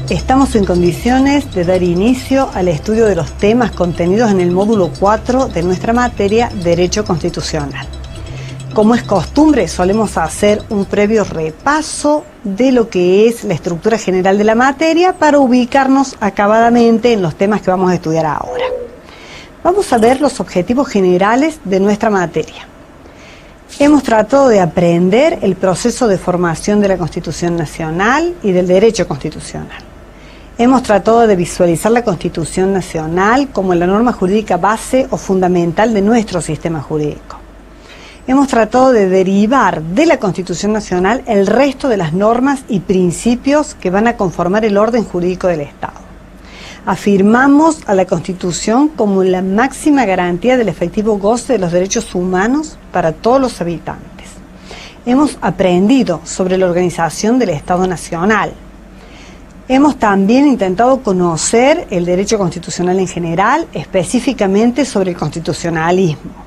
Estamos en condiciones de dar inicio al estudio de los temas contenidos en el módulo 4 de nuestra materia Derecho Constitucional. Como es costumbre, solemos hacer un previo repaso de lo que es la estructura general de la materia para ubicarnos acabadamente en los temas que vamos a estudiar ahora. Vamos a ver los objetivos generales de nuestra materia. Hemos tratado de aprender el proceso de formación de la Constitución Nacional y del derecho constitucional. Hemos tratado de visualizar la Constitución Nacional como la norma jurídica base o fundamental de nuestro sistema jurídico. Hemos tratado de derivar de la Constitución Nacional el resto de las normas y principios que van a conformar el orden jurídico del Estado. Afirmamos a la Constitución como la máxima garantía del efectivo goce de los derechos humanos para todos los habitantes. Hemos aprendido sobre la organización del Estado Nacional. Hemos también intentado conocer el derecho constitucional en general, específicamente sobre el constitucionalismo.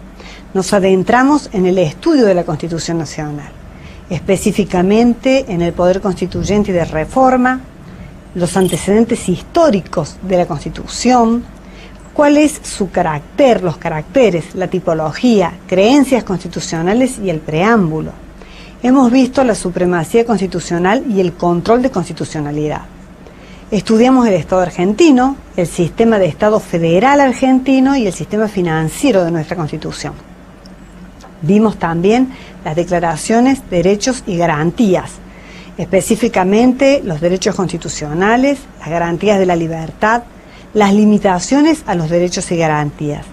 Nos adentramos en el estudio de la Constitución Nacional, específicamente en el poder constituyente y de reforma, los antecedentes históricos de la Constitución, cuál es su carácter, los caracteres, la tipología, creencias constitucionales y el preámbulo. Hemos visto la supremacía constitucional y el control de constitucionalidad. Estudiamos el Estado argentino, el sistema de Estado federal argentino y el sistema financiero de nuestra Constitución. Vimos también las declaraciones, derechos y garantías, específicamente los derechos constitucionales, las garantías de la libertad, las limitaciones a los derechos y garantías,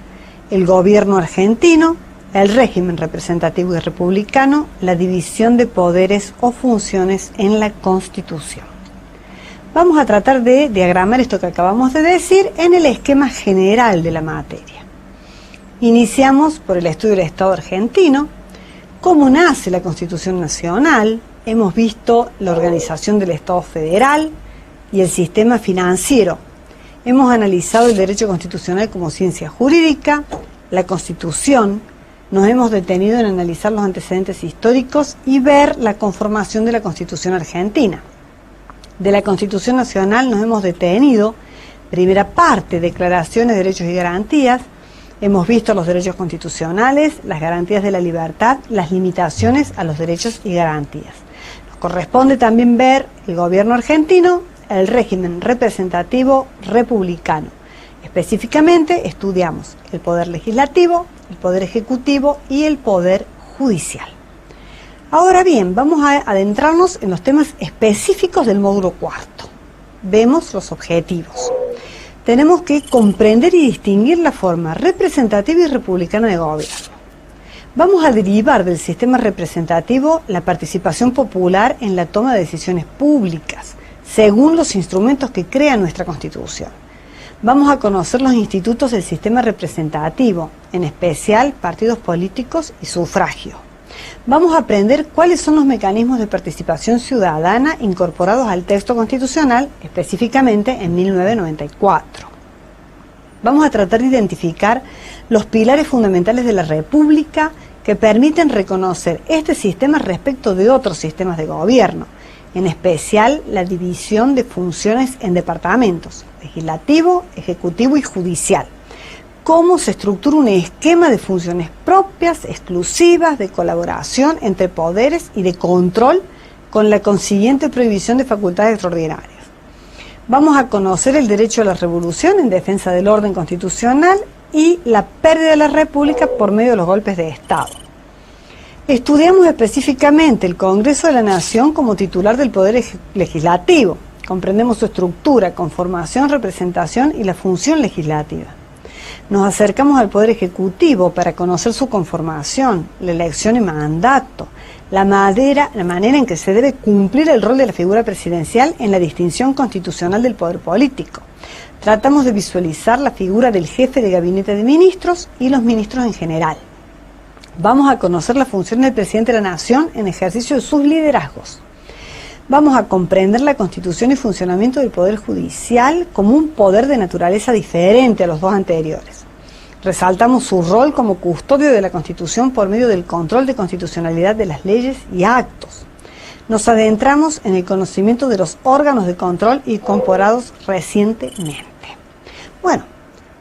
el gobierno argentino, el régimen representativo y republicano, la división de poderes o funciones en la Constitución. Vamos a tratar de diagramar esto que acabamos de decir en el esquema general de la materia. Iniciamos por el estudio del Estado argentino, cómo nace la Constitución Nacional, hemos visto la organización del Estado federal y el sistema financiero. Hemos analizado el derecho constitucional como ciencia jurídica, la Constitución, nos hemos detenido en analizar los antecedentes históricos y ver la conformación de la Constitución argentina. De la Constitución Nacional nos hemos detenido, primera parte, declaraciones, derechos y garantías. Hemos visto los derechos constitucionales, las garantías de la libertad, las limitaciones a los derechos y garantías. Nos corresponde también ver el gobierno argentino, el régimen representativo republicano. Específicamente estudiamos el poder legislativo, el poder ejecutivo y el poder judicial. Ahora bien, vamos a adentrarnos en los temas específicos del módulo 4. Vemos los objetivos. Tenemos que comprender y distinguir la forma representativa y republicana de gobierno. Vamos a derivar del sistema representativo la participación popular en la toma de decisiones públicas, según los instrumentos que crea nuestra Constitución. Vamos a conocer los institutos del sistema representativo, en especial partidos políticos y sufragio. Vamos a aprender cuáles son los mecanismos de participación ciudadana incorporados al texto constitucional, específicamente en 1994. Vamos a tratar de identificar los pilares fundamentales de la República que permiten reconocer este sistema respecto de otros sistemas de gobierno, en especial la división de funciones en departamentos, legislativo, ejecutivo y judicial. Cómo se estructura un esquema de funciones propias, exclusivas, de colaboración entre poderes y de control con la consiguiente prohibición de facultades extraordinarias. Vamos a conocer el derecho a la revolución en defensa del orden constitucional y la pérdida de la República por medio de los golpes de Estado. Estudiamos específicamente el Congreso de la Nación como titular del Poder Legislativo. Comprendemos su estructura, conformación, representación y la función legislativa. Nos acercamos al Poder Ejecutivo para conocer su conformación, la elección y mandato, la manera en que se debe cumplir el rol de la figura presidencial en la distinción constitucional del poder político. Tratamos de visualizar la figura del jefe de gabinete de ministros y los ministros en general. Vamos a conocer la función del presidente de la Nación en ejercicio de sus liderazgos. Vamos a comprender la constitución y funcionamiento del Poder Judicial como un poder de naturaleza diferente a los dos anteriores. Resaltamos su rol como custodio de la Constitución por medio del control de constitucionalidad de las leyes y actos. Nos adentramos en el conocimiento de los órganos de control incorporados recientemente. Bueno,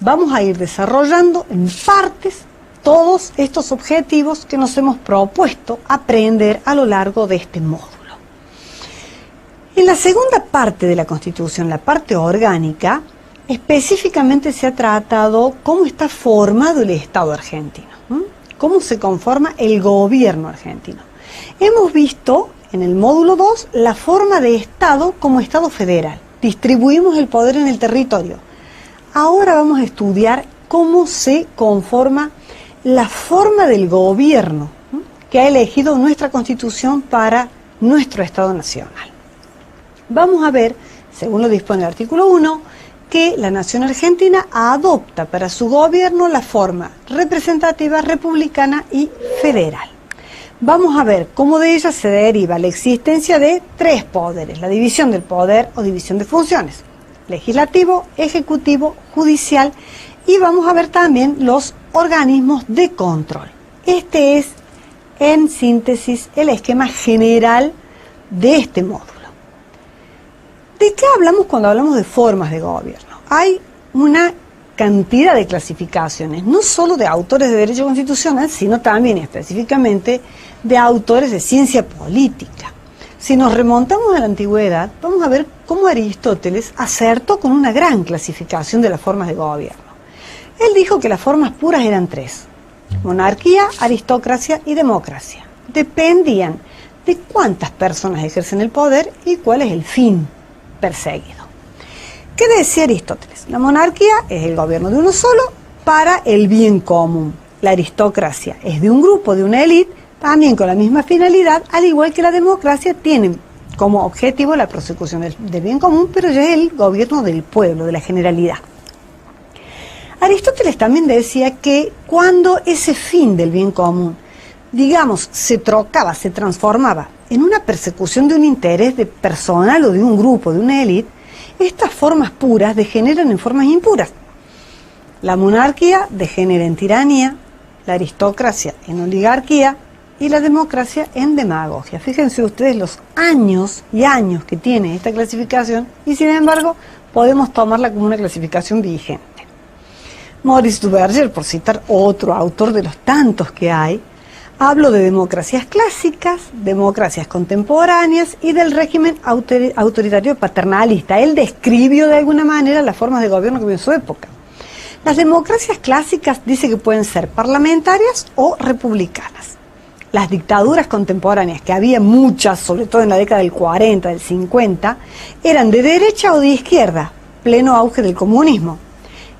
vamos a ir desarrollando en partes todos estos objetivos que nos hemos propuesto aprender a lo largo de este módulo. En la segunda parte de la Constitución, la parte orgánica, específicamente se ha tratado cómo está formado el Estado argentino, cómo se conforma el gobierno argentino. Hemos visto en el módulo 2 la forma de Estado como Estado federal. Distribuimos el poder en el territorio. Ahora vamos a estudiar cómo se conforma la forma del gobierno que ha elegido nuestra Constitución para nuestro Estado nacional. Vamos a ver, según lo dispone el artículo 1, que la nación argentina adopta para su gobierno la forma representativa, republicana y federal. Vamos a ver cómo de ella se deriva la existencia de tres poderes, la división del poder o división de funciones, legislativo, ejecutivo, judicial, y vamos a ver también los organismos de control. Este es, en síntesis, el esquema general de este módulo. ¿De qué hablamos cuando hablamos de formas de gobierno? Hay una cantidad de clasificaciones, no solo de autores de derecho constitucional, sino también específicamente de autores de ciencia política. Si nos remontamos a la antigüedad, vamos a ver cómo Aristóteles acertó con una gran clasificación de las formas de gobierno. Él dijo que las formas puras eran tres: monarquía, aristocracia y democracia. Dependían de cuántas personas ejercen el poder y cuál es el fin perseguido. ¿Qué decía Aristóteles? La monarquía es el gobierno de uno solo para el bien común. La aristocracia es de un grupo, de una élite, también con la misma finalidad, al igual que la democracia tiene como objetivo la prosecución del bien común, pero ya es el gobierno del pueblo, de la generalidad. Aristóteles también decía que cuando ese fin del bien común, digamos, se trocaba, se transformaba en una persecución de un interés de personal o de un grupo, de una élite, estas formas puras degeneran en formas impuras. La monarquía degenera en tiranía, la aristocracia en oligarquía y la democracia en demagogia. Fíjense ustedes los años y años que tiene esta clasificación y sin embargo podemos tomarla como una clasificación vigente. Maurice Duverger, por citar otro autor de los tantos que hay, hablo de democracias clásicas, democracias contemporáneas y del régimen autoritario paternalista. Él describió de alguna manera las formas de gobierno que hubo en su época. Las democracias clásicas dice que pueden ser parlamentarias o republicanas. Las dictaduras contemporáneas, que había muchas, sobre todo en la década del 40, del 50, eran de derecha o de izquierda, pleno auge del comunismo.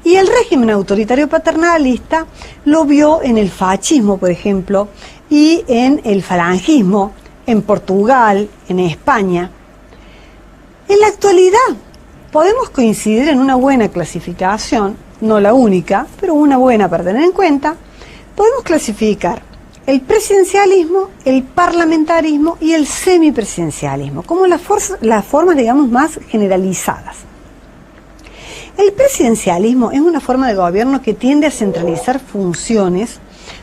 Y el régimen autoritario paternalista lo vio en el fascismo, por ejemplo, y en el falangismo, en Portugal, en España. En la actualidad podemos coincidir en una buena clasificación, no la única, pero una buena para tener en cuenta. Podemos clasificar el presidencialismo, el parlamentarismo y el semipresidencialismo como las formas, digamos, más generalizadas. El presidencialismo es una forma de gobierno que tiende a centralizar funciones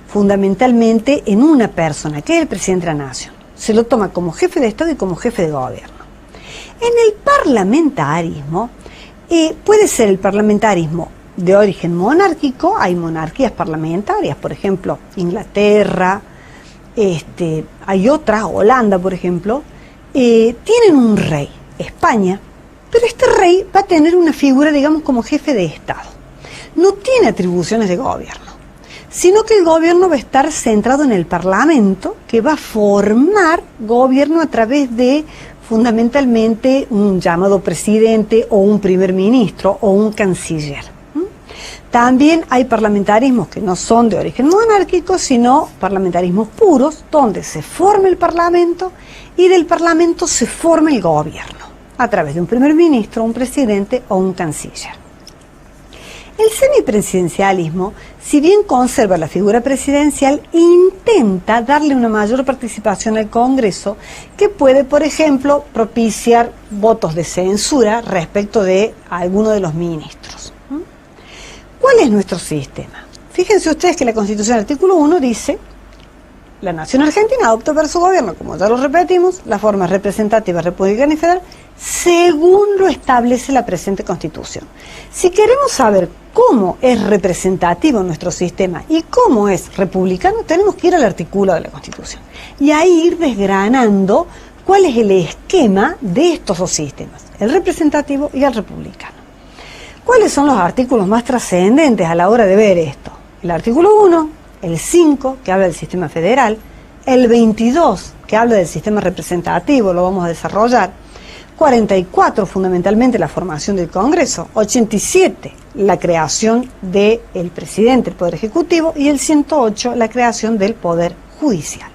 fundamentalmente en una persona, que es el presidente de la nación. Se lo toma como jefe de Estado y como jefe de gobierno. En el parlamentarismo, puede ser el parlamentarismo de origen monárquico, hay monarquías parlamentarias, por ejemplo, Inglaterra, hay otras, Holanda, por ejemplo, tienen un rey, España, pero este rey va a tener una figura, digamos, como jefe de Estado. No tiene atribuciones de gobierno, sino que el gobierno va a estar centrado en el Parlamento, que va a formar gobierno a través de, fundamentalmente, un llamado presidente o un primer ministro o un canciller. También hay parlamentarismos que no son de origen monárquico, sino parlamentarismos puros, donde se forma el Parlamento y del Parlamento se forma el gobierno, a través de un primer ministro, un presidente o un canciller. El semipresidencialismo, si bien conserva la figura presidencial, intenta darle una mayor participación al Congreso, que puede, por ejemplo, propiciar votos de censura respecto de alguno de los ministros. ¿Cuál es nuestro sistema? Fíjense ustedes que la Constitución, artículo 1, dice: la Nación Argentina adopta para su gobierno, como ya lo repetimos, las formas representativa, republicana y federal, según lo establece la presente Constitución. Si queremos saber cómo es representativo nuestro sistema y cómo es republicano, tenemos que ir al artículo de la Constitución y ahí ir desgranando cuál es el esquema de estos dos sistemas, el representativo y el republicano. ¿Cuáles son los artículos más trascendentes a la hora de ver esto? El artículo 1, el 5, que habla del sistema federal, el 22, que habla del sistema representativo, lo vamos a desarrollar, 44, fundamentalmente la formación del Congreso, 87, la creación del presidente, el Poder Ejecutivo, y el 108, la creación del Poder Judicial.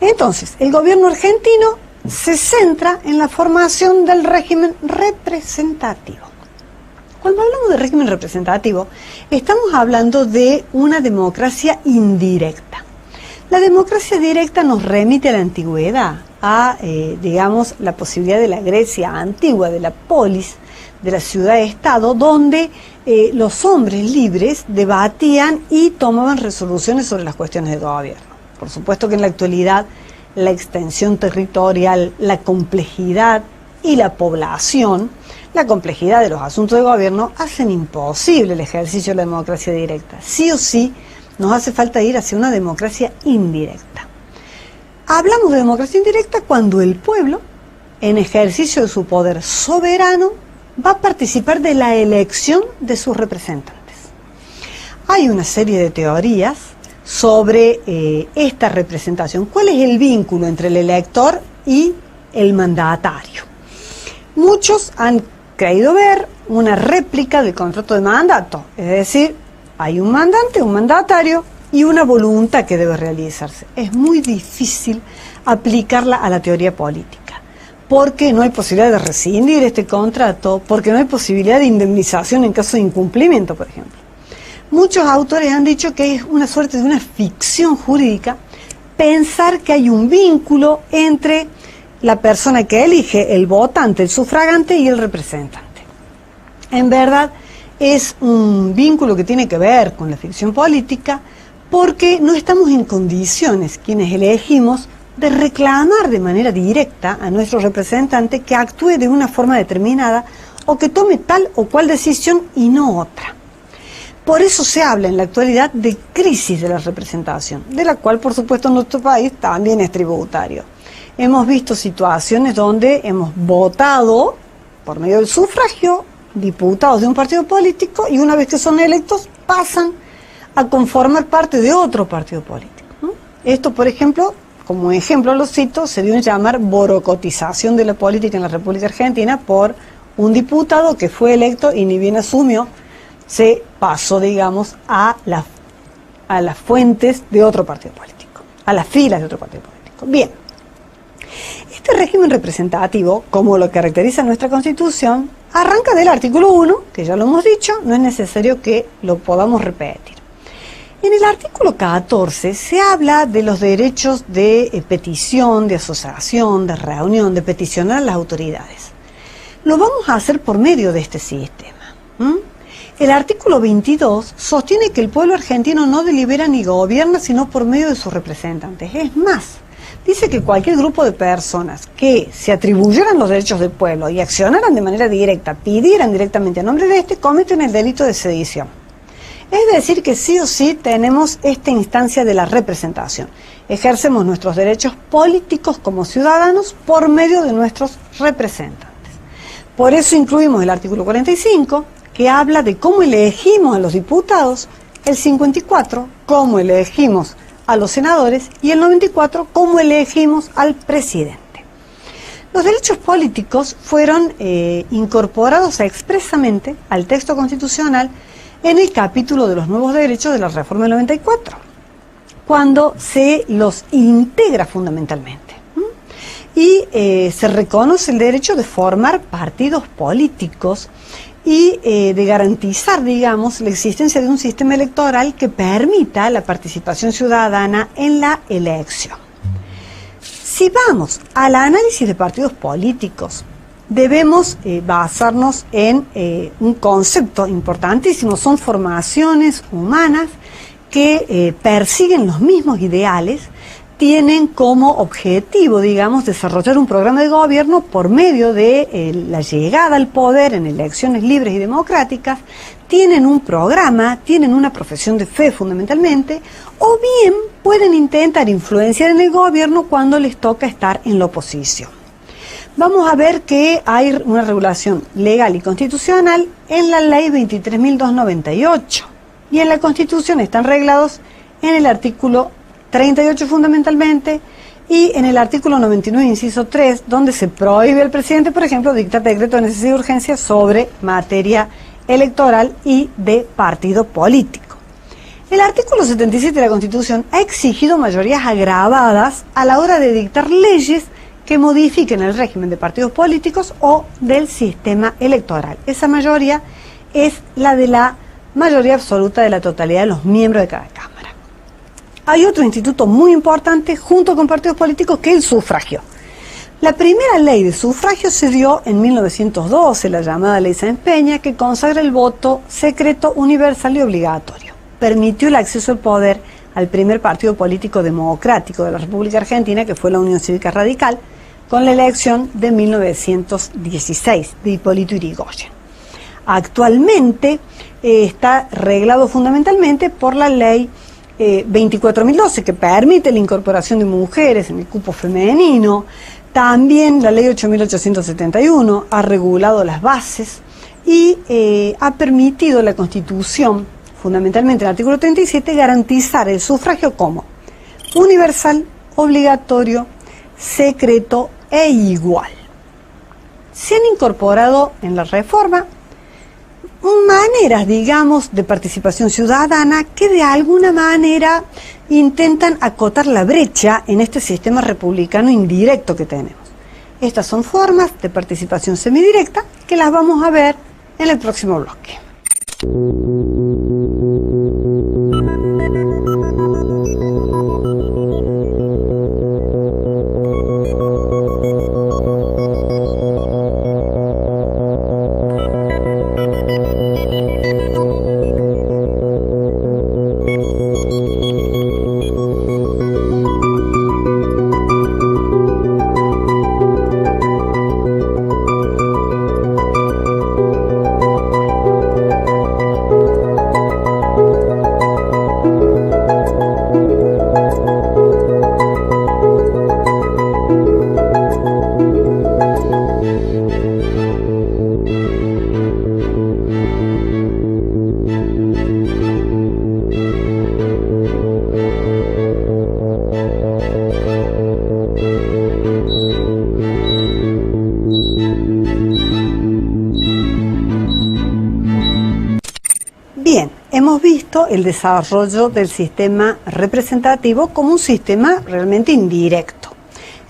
Entonces, el gobierno argentino se centra en la formación del régimen representativo. Cuando hablamos de régimen representativo, estamos hablando de una democracia indirecta. La democracia directa nos remite a la antigüedad, a, digamos, la posibilidad de la Grecia antigua, de la polis, de la ciudad-estado, donde los hombres libres debatían y tomaban resoluciones sobre las cuestiones de gobierno. Por supuesto que en la actualidad la extensión territorial, la complejidad y la población, la complejidad de los asuntos de gobierno hacen imposible el ejercicio de la democracia directa. Sí o sí nos hace falta ir hacia una democracia indirecta. Hablamos de democracia indirecta cuando el pueblo, en ejercicio de su poder soberano, va a participar de la elección de sus representantes. Hay una serie de teorías sobre esta representación. ¿Cuál es el vínculo entre el elector y el mandatario? Muchos han creído ver una réplica del contrato de mandato, es decir, hay un mandante, un mandatario y una voluntad que debe realizarse. Es muy difícil aplicarla a la teoría política, porque no hay posibilidad de rescindir este contrato, porque no hay posibilidad de indemnización en caso de incumplimiento, por ejemplo. Muchos autores han dicho que es una suerte de una ficción jurídica pensar que hay un vínculo entre la persona que elige, el votante, el sufragante y el representante. En verdad, es un vínculo que tiene que ver con la ficción política porque no estamos en condiciones, quienes elegimos, de reclamar de manera directa a nuestro representante que actúe de una forma determinada o que tome tal o cual decisión y no otra. Por eso se habla en la actualidad de crisis de la representación, de la cual, por supuesto, nuestro país también es tributario. Hemos visto situaciones donde hemos votado, por medio del sufragio, diputados de un partido político y una vez que son electos pasan a conformar parte de otro partido político, ¿no? Esto, por ejemplo, como ejemplo lo cito, se dio en llamar borocotización de la política en la República Argentina por un diputado que fue electo y ni bien asumió, se pasó, digamos, a las fuentes de otro partido político, a las filas de otro partido político. Bien, este régimen representativo, como lo caracteriza nuestra Constitución, arranca del artículo 1, que ya lo hemos dicho, no es necesario que lo podamos repetir. En el artículo 14 se habla de los derechos de petición, de asociación, de reunión, de peticionar a las autoridades. Lo vamos a hacer por medio de este sistema. El artículo 22 sostiene que el pueblo argentino no delibera ni gobierna sino por medio de sus representantes. Es más, dice que cualquier grupo de personas que se atribuyeran los derechos del pueblo y accionaran de manera directa, pidieran directamente a nombre de este, cometen el delito de sedición. Es decir, que sí o sí tenemos esta instancia de la representación. Ejercemos nuestros derechos políticos como ciudadanos por medio de nuestros representantes. Por eso incluimos el artículo 45, que habla de cómo elegimos a los diputados, el 54, cómo elegimos a los senadores, y el 94, cómo elegimos al presidente. Los derechos políticos fueron incorporados expresamente al texto constitucional en el capítulo de los nuevos derechos de la reforma del 94, cuando se los integra fundamentalmente. Y se reconoce el derecho de formar partidos políticos y de garantizar, digamos, la existencia de un sistema electoral que permita la participación ciudadana en la elección. Si vamos al análisis de partidos políticos debemos basarnos en un concepto importantísimo. Son formaciones humanas que persiguen los mismos ideales, tienen como objetivo, digamos, desarrollar un programa de gobierno por medio de la llegada al poder en elecciones libres y democráticas, tienen un programa, tienen una profesión de fe fundamentalmente, o bien pueden intentar influenciar en el gobierno cuando les toca estar en la oposición. Vamos a ver que hay una regulación legal y constitucional en la ley 23.298 y en la Constitución están reglados en el artículo 38 fundamentalmente y en el artículo 99 inciso 3, donde se prohíbe al presidente, por ejemplo, dictar decreto de necesidad y urgencia sobre materia electoral y de partido político. El artículo 77 de la Constitución ha exigido mayorías agravadas a la hora de dictar leyes que modifiquen el régimen de partidos políticos o del sistema electoral. Esa mayoría es la de la mayoría absoluta de la totalidad de los miembros de cada Cámara. Hay otro instituto muy importante junto con partidos políticos que es el sufragio. La primera ley de sufragio se dio en 1912, la llamada Ley Sáenz Peña, que consagra el voto secreto, universal y obligatorio. Permitió el acceso al poder al primer partido político democrático de la República Argentina, que fue la Unión Cívica Radical, con la elección de 1916 de Hipólito Yrigoyen. Actualmente está reglado fundamentalmente por la ley 24.012, que permite la incorporación de mujeres en el cupo femenino. También la ley 8.871 ha regulado las bases y ha permitido la Constitución, fundamentalmente el artículo 37, garantizar el sufragio como universal, obligatorio, secreto e igual. Se han incorporado en la reforma maneras, digamos, de participación ciudadana que de alguna manera intentan acotar la brecha en este sistema republicano indirecto que tenemos. Estas son formas de participación semidirecta que las vamos a ver en el próximo bloque. Bien, hemos visto el desarrollo del sistema representativo como un sistema realmente indirecto.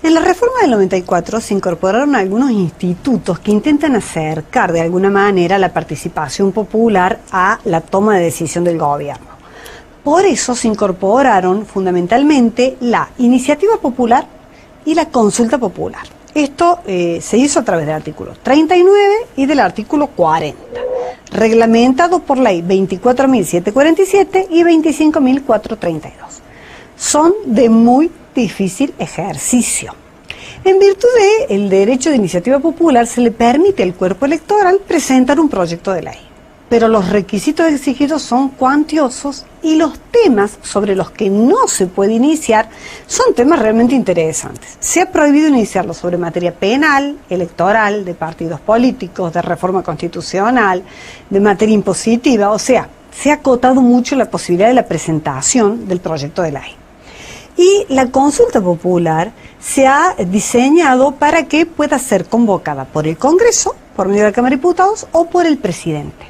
En la reforma del 94 se incorporaron algunos institutos que intentan acercar de alguna manera la participación popular a la toma de decisión del gobierno. Por eso se incorporaron fundamentalmente la iniciativa popular y la consulta popular. Esto se hizo a través del artículo 39 y del artículo 40, reglamentado por ley 24.747 y 25.432. Son de muy difícil ejercicio. En virtud del derecho de iniciativa popular se le permite al cuerpo electoral presentar un proyecto de ley, pero los requisitos exigidos son cuantiosos y los temas sobre los que no se puede iniciar son temas realmente interesantes. Se ha prohibido iniciarlo sobre materia penal, electoral, de partidos políticos, de reforma constitucional, de materia impositiva, o sea, se ha acotado mucho la posibilidad de la presentación del proyecto de ley. Y la consulta popular se ha diseñado para que pueda ser convocada por el Congreso, por medio de la Cámara de Diputados o por el presidente.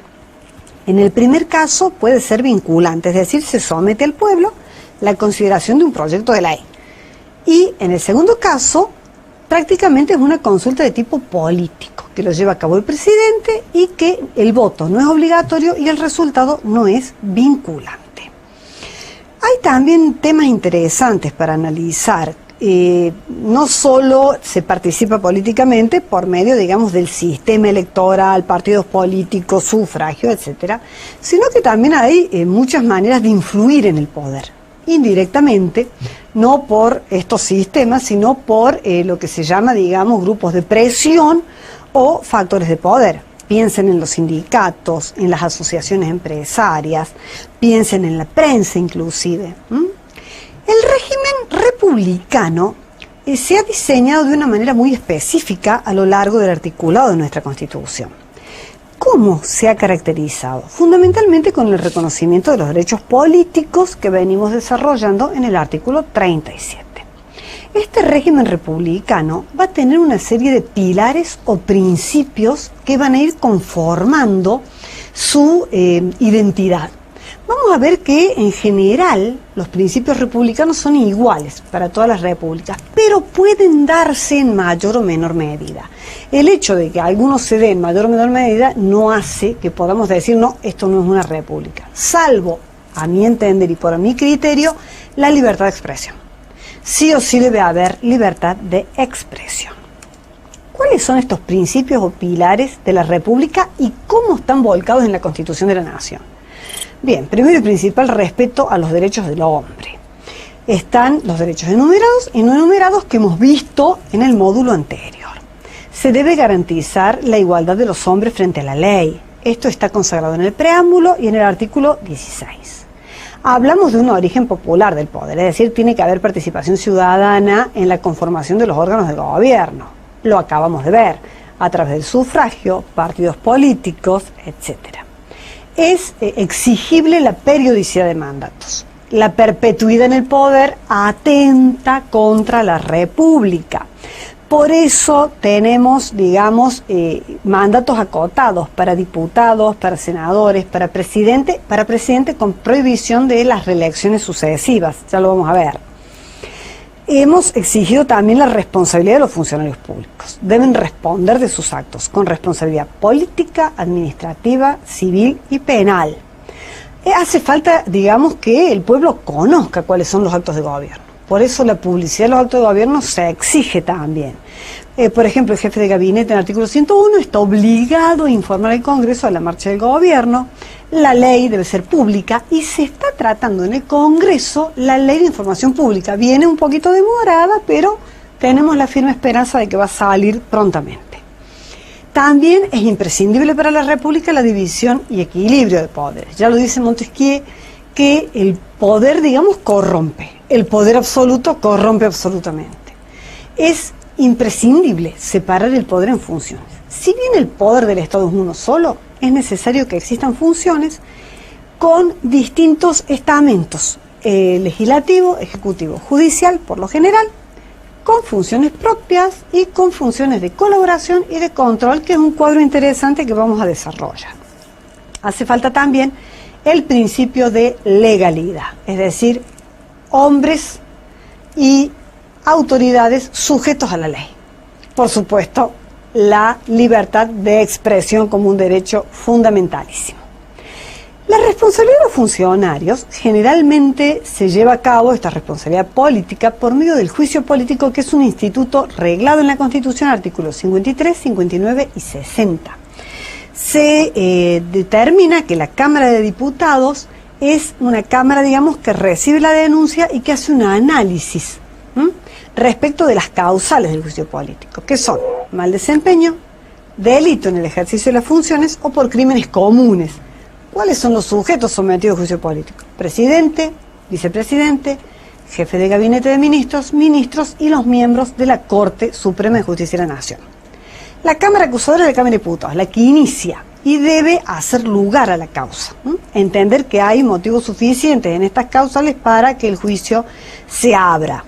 En el primer caso puede ser vinculante, es decir, se somete al pueblo la consideración de un proyecto de ley. Y en el segundo caso, prácticamente es una consulta de tipo político, que lo lleva a cabo el presidente y que el voto no es obligatorio y el resultado no es vinculante. Hay también temas interesantes para analizar no solo se participa políticamente por medio, digamos, del sistema electoral, partidos políticos, sufragio, etcétera, sino que también hay muchas maneras de influir en el poder, indirectamente, no por estos sistemas, sino por lo que se llama, digamos, grupos de presión o factores de poder. Piensen en los sindicatos, en las asociaciones empresarias, piensen en la prensa inclusive. El régimen republicano se ha diseñado de una manera muy específica a lo largo del articulado de nuestra Constitución. ¿Cómo se ha caracterizado? Fundamentalmente con el reconocimiento de los derechos políticos que venimos desarrollando en el artículo 37. Este régimen republicano va a tener una serie de pilares o principios que van a ir conformando su identidad. Vamos a ver que en general los principios republicanos son iguales para todas las repúblicas, pero pueden darse en mayor o menor medida. El hecho de que algunos se den en mayor o menor medida no hace que podamos decir, no, esto no es una república, salvo, a mi entender y por mi criterio, la libertad de expresión. Sí o sí debe haber libertad de expresión. ¿Cuáles son estos principios o pilares de la república y cómo están volcados en la Constitución de la Nación? Bien, primero y principal, respeto a los derechos del hombre. Están los derechos enumerados y no enumerados que hemos visto en el módulo anterior. Se debe garantizar la igualdad de los hombres frente a la ley. Esto está consagrado en el preámbulo y en el artículo 16. Hablamos de un origen popular del poder, es decir, tiene que haber participación ciudadana en la conformación de los órganos de gobierno. Lo acabamos de ver, a través del sufragio, partidos políticos, etcétera. Es exigible la periodicidad de mandatos. La perpetuidad en el poder atenta contra la república. Por eso tenemos, digamos, mandatos acotados para diputados, para senadores, para presidente con prohibición de las reelecciones sucesivas. Ya lo vamos a ver. Hemos exigido también la responsabilidad de los funcionarios públicos. Deben responder de sus actos con responsabilidad política, administrativa, civil y penal. Hace falta, digamos, que el pueblo conozca cuáles son los actos de gobierno. Por eso la publicidad de los actos de gobierno se exige también. Por ejemplo, el jefe de gabinete en el artículo 101 está obligado a informar al Congreso de la marcha del gobierno. La ley debe ser pública y se está tratando en el Congreso la ley de información pública. Viene un poquito demorada, pero tenemos la firme esperanza de que va a salir prontamente. También es imprescindible para la República la división y equilibrio de poderes. Ya lo dice Montesquieu, que el poder, digamos, corrompe. El poder absoluto corrompe absolutamente. Es imprescindible separar el poder en funciones. Si bien el poder del Estado es uno solo, es necesario que existan funciones con distintos estamentos, legislativo, ejecutivo, judicial, por lo general, con funciones propias y con funciones de colaboración y de control, que es un cuadro interesante que vamos a desarrollar. Hace falta también el principio de legalidad, es decir, hombres y autoridades sujetos a la ley. Por supuesto, la libertad de expresión como un derecho fundamentalísimo. La responsabilidad de los funcionarios generalmente se lleva a cabo, esta responsabilidad política, por medio del juicio político, que es un instituto reglado en la Constitución, artículos 53, 59 y 60. Se determina que la Cámara de Diputados es una cámara, digamos, que recibe la denuncia y que hace un análisis respecto de las causales del juicio político, que son mal desempeño, delito en el ejercicio de las funciones o por crímenes comunes. ¿Cuáles son los sujetos sometidos a juicio político? Presidente, vicepresidente, jefe de gabinete de ministros, ministros y los miembros de la Corte Suprema de Justicia de la Nación. La Cámara Acusadora es la Cámara de Diputados, la que inicia y debe hacer lugar a la causa. Entender que hay motivos suficientes en estas causales para que el juicio se abra.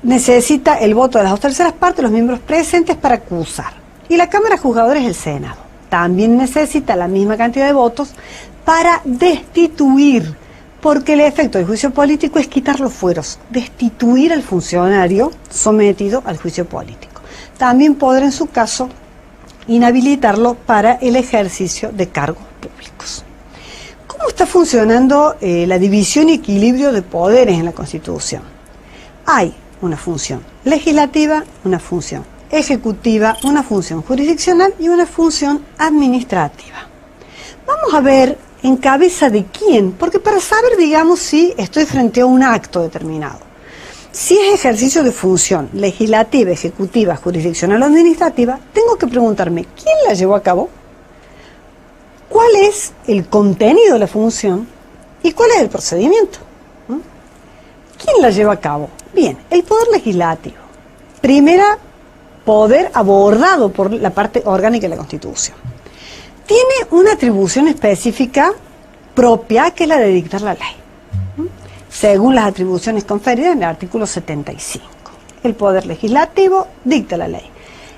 Necesita el voto de las 2/3 partes de los miembros presentes para acusar. Y la Cámara Juzgadora es el Senado. También necesita la misma cantidad de votos para destituir, porque el efecto del juicio político es quitar los fueros, destituir al funcionario sometido al juicio político. También podrá, en su caso, inhabilitarlo para el ejercicio de cargos públicos. ¿Cómo está funcionando la división y equilibrio de poderes en la Constitución? Hay una función legislativa, una función ejecutiva, una función jurisdiccional y una función administrativa. Vamos a ver en cabeza de quién, porque para saber, digamos, si estoy frente a un acto determinado. Si es ejercicio de función legislativa, ejecutiva, jurisdiccional o administrativa, tengo que preguntarme, ¿quién la llevó a cabo? ¿Cuál es el contenido de la función? ¿Y cuál es el procedimiento? ¿Quién la lleva a cabo? Bien, el Poder Legislativo. Primera, poder abordado por la parte orgánica de la Constitución. Tiene una atribución específica propia, que es la de dictar la ley, según las atribuciones conferidas en el artículo 75. El Poder Legislativo dicta la ley.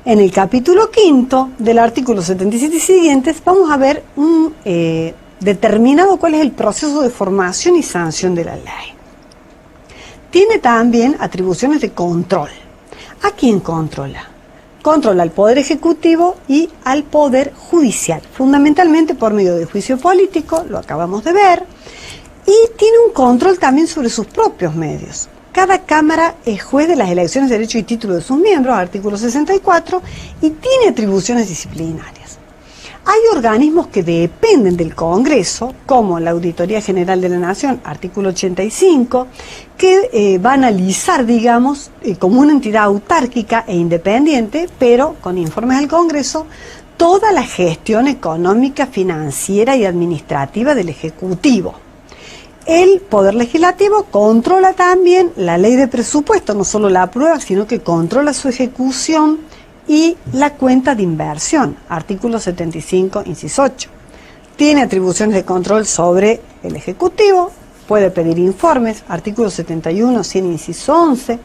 En el capítulo 5 del artículo 77 y siguientes vamos a ver determinado cuál es el proceso de formación y sanción de la ley. Tiene también atribuciones de control. ¿A quién controla? Controla al Poder Ejecutivo y al Poder Judicial, fundamentalmente por medio del juicio político, lo acabamos de ver, y tiene un control también sobre sus propios medios. Cada Cámara es juez de las elecciones de derecho y título de sus miembros, artículo 64, y tiene atribuciones disciplinarias. Hay organismos que dependen del Congreso, como la Auditoría General de la Nación, artículo 85, que va a analizar, digamos, como una entidad autárquica e independiente, pero con informes al Congreso, toda la gestión económica, financiera y administrativa del Ejecutivo. El Poder Legislativo controla también la ley de presupuesto, no solo la aprueba, sino que controla su ejecución y la cuenta de inversión, artículo 75, inciso 8. Tiene atribuciones de control sobre el Ejecutivo, puede pedir informes, artículo 71, 100, inciso 11,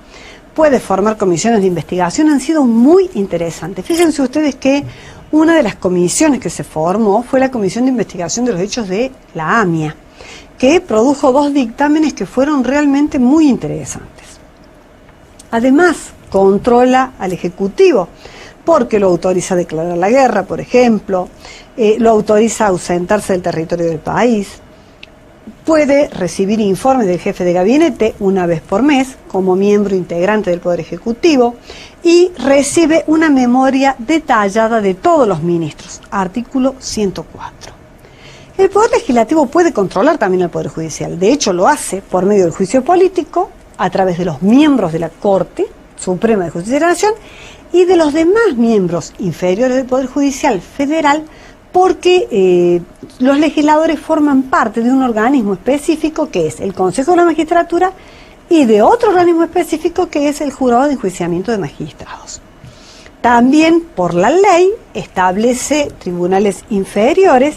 puede formar comisiones de investigación, han sido muy interesantes. Fíjense ustedes que una de las comisiones que se formó fue la Comisión de Investigación de los Hechos de la AMIA, que produjo 2 dictámenes que fueron realmente muy interesantes. Además, controla al Ejecutivo, porque lo autoriza a declarar la guerra, por ejemplo, lo autoriza a ausentarse del territorio del país, puede recibir informes del jefe de gabinete una vez por mes como miembro integrante del Poder Ejecutivo y recibe una memoria detallada de todos los ministros, artículo 104. El Poder Legislativo puede controlar también al Poder Judicial, de hecho lo hace por medio del juicio político, a través de los miembros de la Corte Suprema de Justicia de la Nación y de los demás miembros inferiores del Poder Judicial Federal, porque los legisladores forman parte de un organismo específico que es el Consejo de la Magistratura y de otro organismo específico que es el Jurado de Enjuiciamiento de Magistrados. También por la ley establece tribunales inferiores,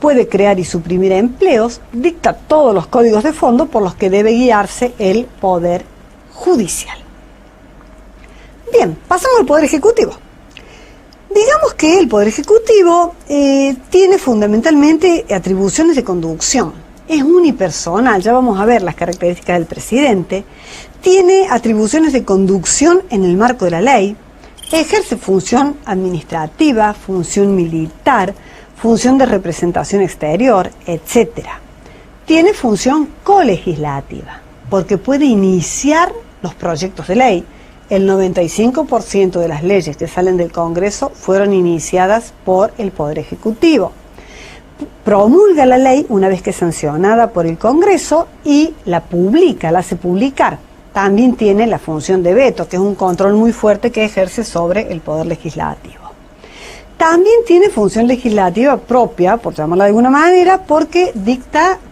puede crear y suprimir empleos, dicta todos los códigos de fondo por los que debe guiarse el Poder Judicial. Bien, pasamos al Poder Ejecutivo. Digamos que el Poder Ejecutivo tiene fundamentalmente atribuciones de conducción. Es unipersonal, ya vamos a ver las características del presidente. Tiene atribuciones de conducción en el marco de la ley. Ejerce función administrativa, función militar, función de representación exterior, etc. Tiene función colegislativa, porque puede iniciar los proyectos de ley. El 95% de las leyes que salen del Congreso fueron iniciadas por el Poder Ejecutivo. Promulga la ley una vez que es sancionada por el Congreso y la publica, la hace publicar. También tiene la función de veto, que es un control muy fuerte que ejerce sobre el Poder Legislativo. También tiene función legislativa propia, por llamarla de alguna manera, porque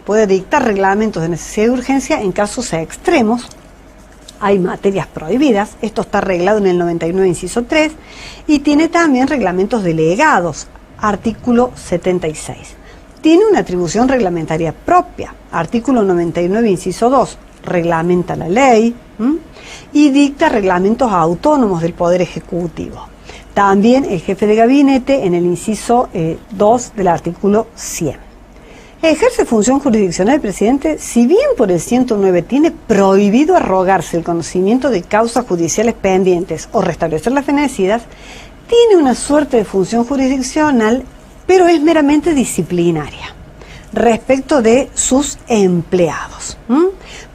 puede dictar reglamentos de necesidad y urgencia en casos extremos. Hay materias prohibidas, esto está arreglado en el 99, inciso 3, y tiene también reglamentos delegados, artículo 76. Tiene una atribución reglamentaria propia, artículo 99, inciso 2, reglamenta la ley y dicta reglamentos autónomos del Poder Ejecutivo. También el jefe de gabinete en el inciso 2 del artículo 100. Ejerce función jurisdiccional el presidente, si bien por el 109 tiene prohibido arrogarse el conocimiento de causas judiciales pendientes o restablecer las fenecidas, tiene una suerte de función jurisdiccional, pero es meramente disciplinaria respecto de sus empleados.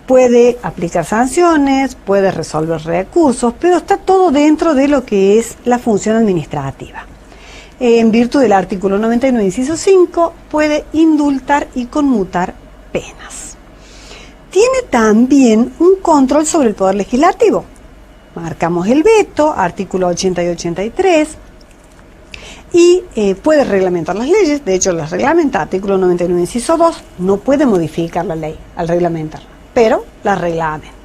puede aplicar sanciones, puede resolver recursos, pero está todo dentro de lo que es la función administrativa. En virtud del artículo 99, inciso 5, puede indultar y conmutar penas. Tiene también un control sobre el Poder Legislativo. Marcamos el veto, artículo 80 y 83, y puede reglamentar las leyes. De hecho, las reglamenta, artículo 99, inciso 2, no puede modificar la ley al reglamentarla, pero la reglamenta.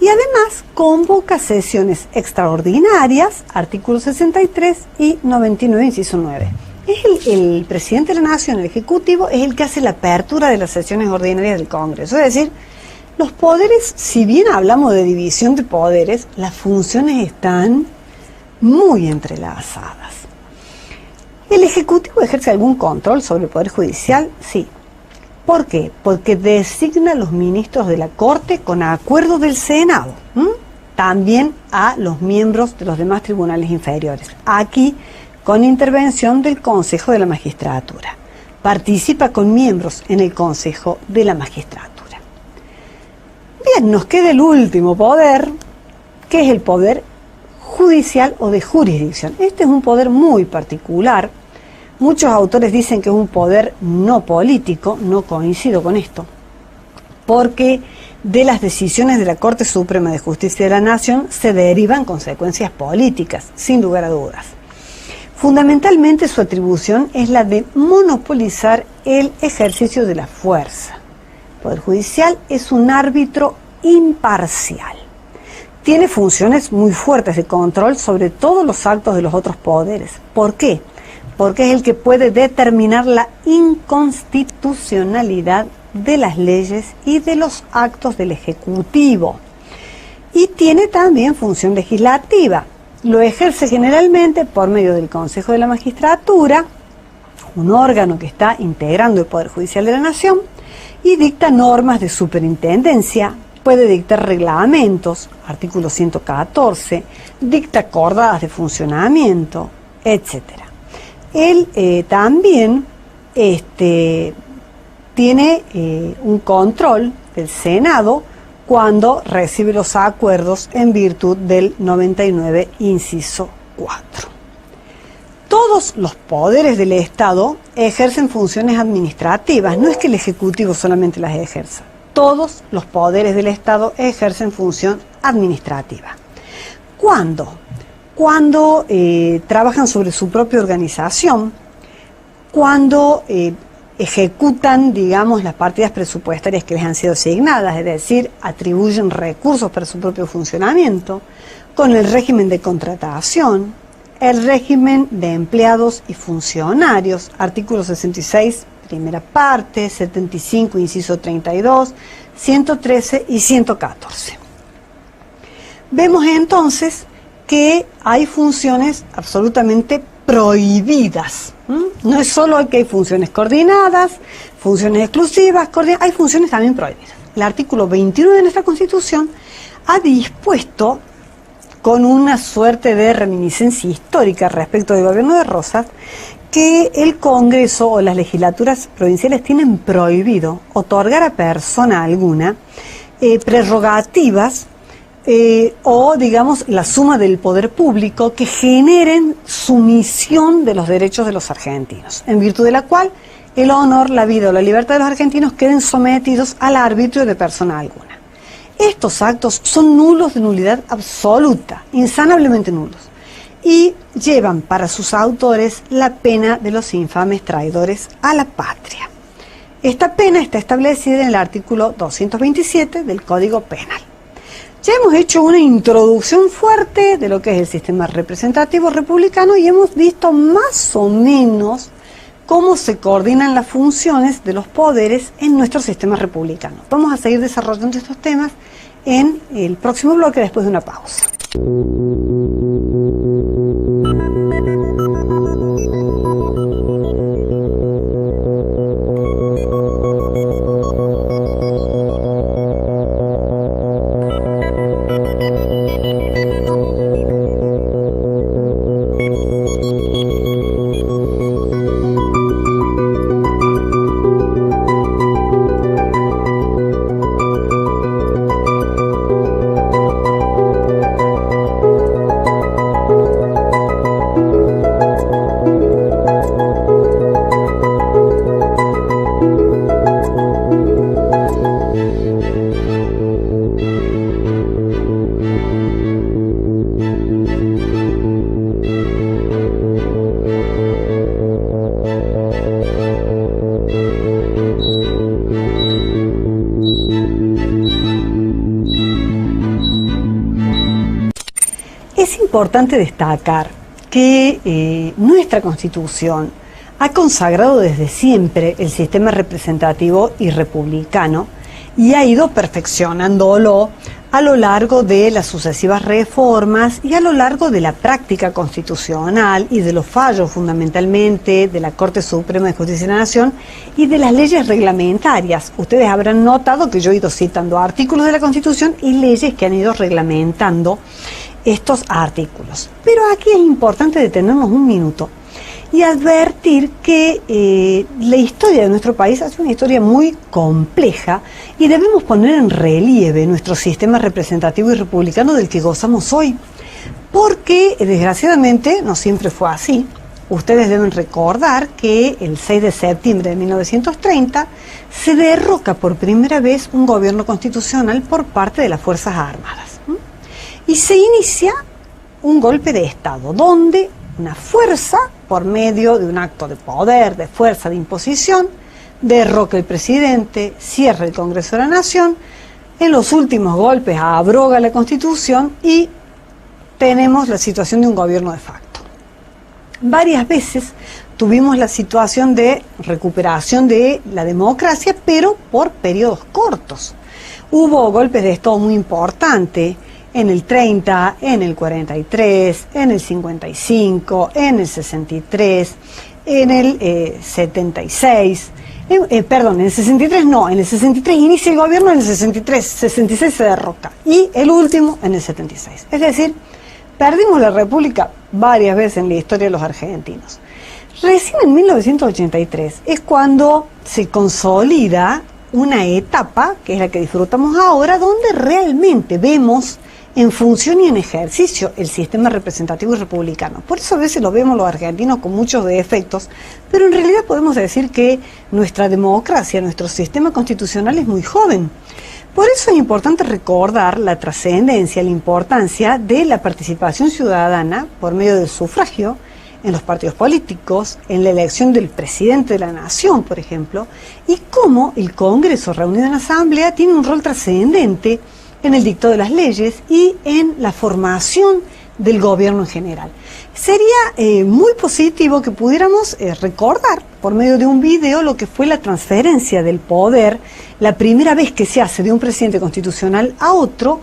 Y además convoca sesiones extraordinarias, artículo 63 y 99, inciso 9. Es el presidente de la Nación, el Ejecutivo, es el que hace la apertura de las sesiones ordinarias del Congreso. Es decir, los poderes, si bien hablamos de división de poderes, las funciones están muy entrelazadas. ¿El Ejecutivo ejerce algún control sobre el Poder Judicial? Sí. ¿Por qué? Porque designa a los ministros de la Corte con acuerdo del Senado, también a los miembros de los demás tribunales inferiores, aquí con intervención del Consejo de la Magistratura. Participa con miembros en el Consejo de la Magistratura. Bien, nos queda el último poder, que es el poder judicial o de jurisdicción. Este es un poder muy particular. Muchos autores dicen que es un poder no político. No coincido con esto, porque de las decisiones de la Corte Suprema de Justicia de la Nación se derivan consecuencias políticas, sin lugar a dudas. Fundamentalmente su atribución es la de monopolizar el ejercicio de la fuerza. El Poder Judicial es un árbitro imparcial. Tiene funciones muy fuertes de control sobre todos los actos de los otros poderes. ¿Por qué? Porque es el que puede determinar la inconstitucionalidad de las leyes y de los actos del Ejecutivo. Y tiene también función legislativa. Lo ejerce generalmente por medio del Consejo de la Magistratura, un órgano que está integrando el Poder Judicial de la Nación, y dicta normas de superintendencia, puede dictar reglamentos, artículo 114, dicta acordadas de funcionamiento, etc. Él también tiene un control del Senado cuando recibe los acuerdos en virtud del 99, inciso 4. Todos los poderes del Estado ejercen funciones administrativas, no es que el Ejecutivo solamente las ejerza. Todos los poderes del Estado ejercen función administrativa. ¿Cuándo? Cuando trabajan sobre su propia organización, cuando ejecutan, digamos, las partidas presupuestarias que les han sido asignadas, es decir, atribuyen recursos para su propio funcionamiento, con el régimen de contratación, el régimen de empleados y funcionarios, artículo 66, primera parte, 75, inciso 32, 113 y 114. Vemos entonces que hay funciones absolutamente prohibidas. No es solo que hay funciones coordinadas, funciones exclusivas, hay funciones también prohibidas. El artículo 21 de nuestra Constitución ha dispuesto, con una suerte de reminiscencia histórica respecto del gobierno de Rosas, que el Congreso o las legislaturas provinciales tienen prohibido otorgar a persona alguna prerrogativas o, digamos, la suma del poder público que generen sumisión de los derechos de los argentinos, en virtud de la cual el honor, la vida o la libertad de los argentinos queden sometidos al arbitrio de persona alguna. Estos actos son nulos de nulidad absoluta, insanablemente nulos, y llevan para sus autores la pena de los infames traidores a la patria. Esta pena está establecida en el artículo 227 del Código Penal. Ya hemos hecho una introducción fuerte de lo que es el sistema representativo republicano y hemos visto más o menos cómo se coordinan las funciones de los poderes en nuestro sistema republicano. Vamos a seguir desarrollando estos temas en el próximo bloque después de una pausa. importante destacar que nuestra Constitución ha consagrado desde siempre el sistema representativo y republicano y ha ido perfeccionándolo a lo largo de las sucesivas reformas y a lo largo de la práctica constitucional y de los fallos fundamentalmente de la Corte Suprema de Justicia de la Nación y de las leyes reglamentarias. Ustedes habrán notado que yo he ido citando artículos de la Constitución y leyes que han ido reglamentando estos artículos. Pero aquí es importante detenernos un minuto y advertir que la historia de nuestro país es una historia muy compleja y debemos poner en relieve nuestro sistema representativo y republicano del que gozamos hoy, porque desgraciadamente no siempre fue así. Ustedes deben recordar que el 6 de septiembre de 1930 se derroca por primera vez un gobierno constitucional por parte de las Fuerzas Armadas. Y se inicia un golpe de Estado, donde una fuerza, por medio de un acto de poder, de fuerza, de imposición, derroca el presidente, cierra el Congreso de la Nación, en los últimos golpes abroga la Constitución y tenemos la situación de un gobierno de facto. Varias veces tuvimos la situación de recuperación de la democracia, pero por periodos cortos. Hubo golpes de Estado muy importantes en el 30, en el 43, en el 55, en el 63, en el 76, perdón, en el 63 no, en el 63 inicia el gobierno, en el 66 se derroca y el último en el 76. Es decir, perdimos la República varias veces en la historia de los argentinos. Recién en 1983 es cuando se consolida una etapa, que es la que disfrutamos ahora, donde realmente vemos en función y en ejercicio el sistema representativo y republicano. Por eso a veces lo vemos los argentinos con muchos defectos, pero en realidad podemos decir que nuestra democracia, nuestro sistema constitucional es muy joven. Por eso es importante recordar la trascendencia, la importancia de la participación ciudadana por medio del sufragio en los partidos políticos, en la elección del presidente de la nación, por ejemplo, y cómo el Congreso reunido en la Asamblea tiene un rol trascendente en el dictado de las leyes y en la formación del gobierno en general. Sería muy positivo que pudiéramos recordar por medio de un video lo que fue la transferencia del poder, la primera vez que se hace de un presidente constitucional a otro,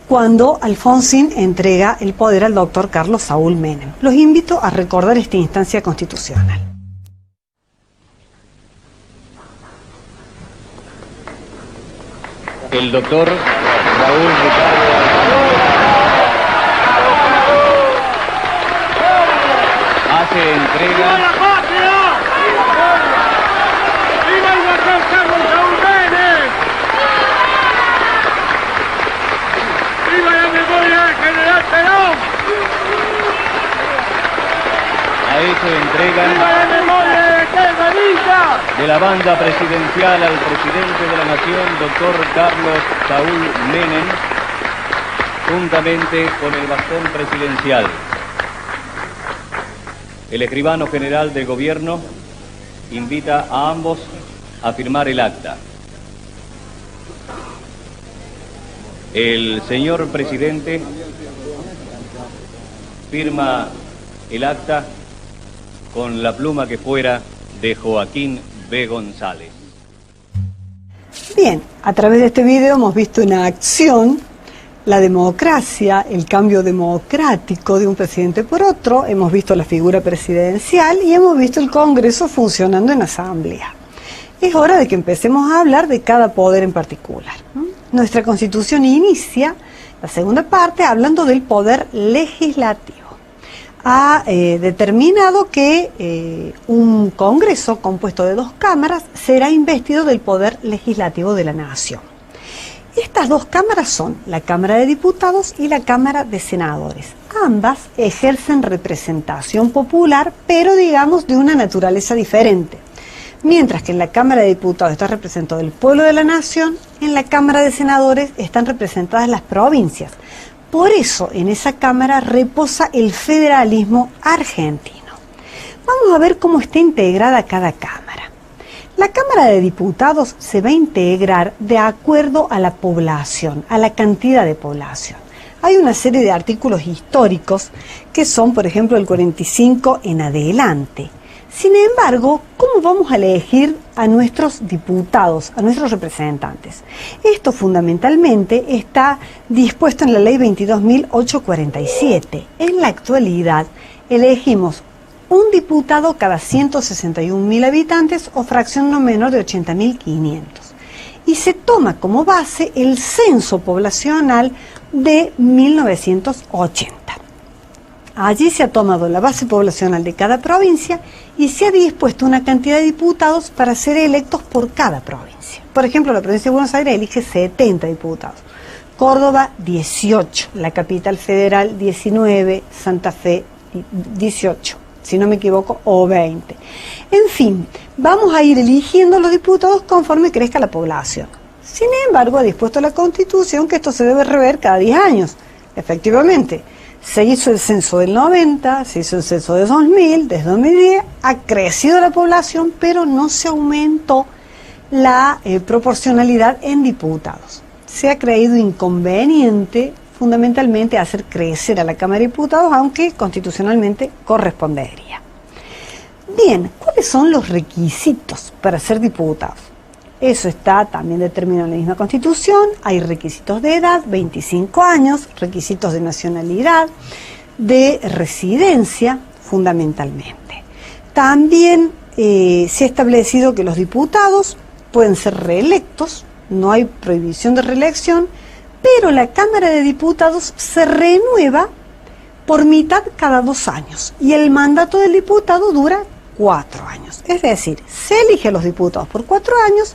cuando Alfonsín entrega el poder al doctor Carlos Saúl Menem. Los invito a recordar esta instancia constitucional. El doctor Raúl Ricardo hace entrega. ¡Viva la patria! ¡Viva el doctor Carlos Saúl Menem! ¡Viva la memoria del general Perón! Ha hecho entrega ¡Viva la memoria de Telmanilla! de la banda presidencial al presidente de la Nación, doctor Carlos Saúl Menem, juntamente con el bastón presidencial. El escribano general del gobierno invita a ambos a firmar el acta. El señor presidente firma el acta con la pluma que fuera de Joaquín B. González. Bien, a través de este video hemos visto en acción la democracia, el cambio democrático de un presidente por otro, hemos visto la figura presidencial y hemos visto el Congreso funcionando en asamblea. Es hora de que empecemos a hablar de cada poder en particular. Nuestra Constitución inicia la segunda parte hablando del poder legislativo. Ha determinado que un Congreso compuesto de 2 cámaras será investido del poder legislativo de la nación. Estas 2 cámaras son la Cámara de Diputados y la Cámara de Senadores. Ambas ejercen representación popular, pero digamos de una naturaleza diferente. Mientras que en la Cámara de Diputados está representado el pueblo de la nación, en la Cámara de Senadores están representadas las provincias. Por eso en esa Cámara reposa el federalismo argentino. Vamos a ver cómo está integrada cada Cámara. La Cámara de Diputados se va a integrar de acuerdo a la población, a la cantidad de población. hay una serie de artículos históricos que son, por ejemplo, el 45 en adelante. Sin embargo, ¿cómo vamos a elegir a nuestros diputados, a nuestros representantes? Esto fundamentalmente está dispuesto en la Ley 22.847. En la actualidad, elegimos un diputado cada 161.000 habitantes o fracción no menor de 80.500. Y se toma como base el censo poblacional de 1980. Allí se ha tomado la base poblacional de cada provincia y se ha dispuesto una cantidad de diputados para ser electos por cada provincia. Por ejemplo, la provincia de Buenos Aires elige 70 diputados, Córdoba 18, la capital federal 19, Santa Fe 18, si no me equivoco, o 20. En fin, vamos a ir eligiendo los diputados conforme crezca la población. Sin embargo, ha dispuesto la Constitución que esto se debe rever cada 10 años. Efectivamente, se hizo el censo del 90, se hizo el censo de 2000, desde 2010 ha crecido la población, pero no se aumentó la proporcionalidad en diputados. Se ha creído inconveniente fundamentalmente hacer crecer a la Cámara de Diputados, aunque constitucionalmente correspondería. Bien, ¿cuáles son los requisitos para ser diputados? Eso está también determinado en la misma Constitución. Hay requisitos de edad, 25 años, requisitos de nacionalidad, de residencia, fundamentalmente. También se ha establecido que los diputados pueden ser reelectos, no hay prohibición de reelección, pero la Cámara de Diputados se renueva por mitad cada 2 años y el mandato del diputado dura 4 años. Es decir, se elige a los diputados por 4 años,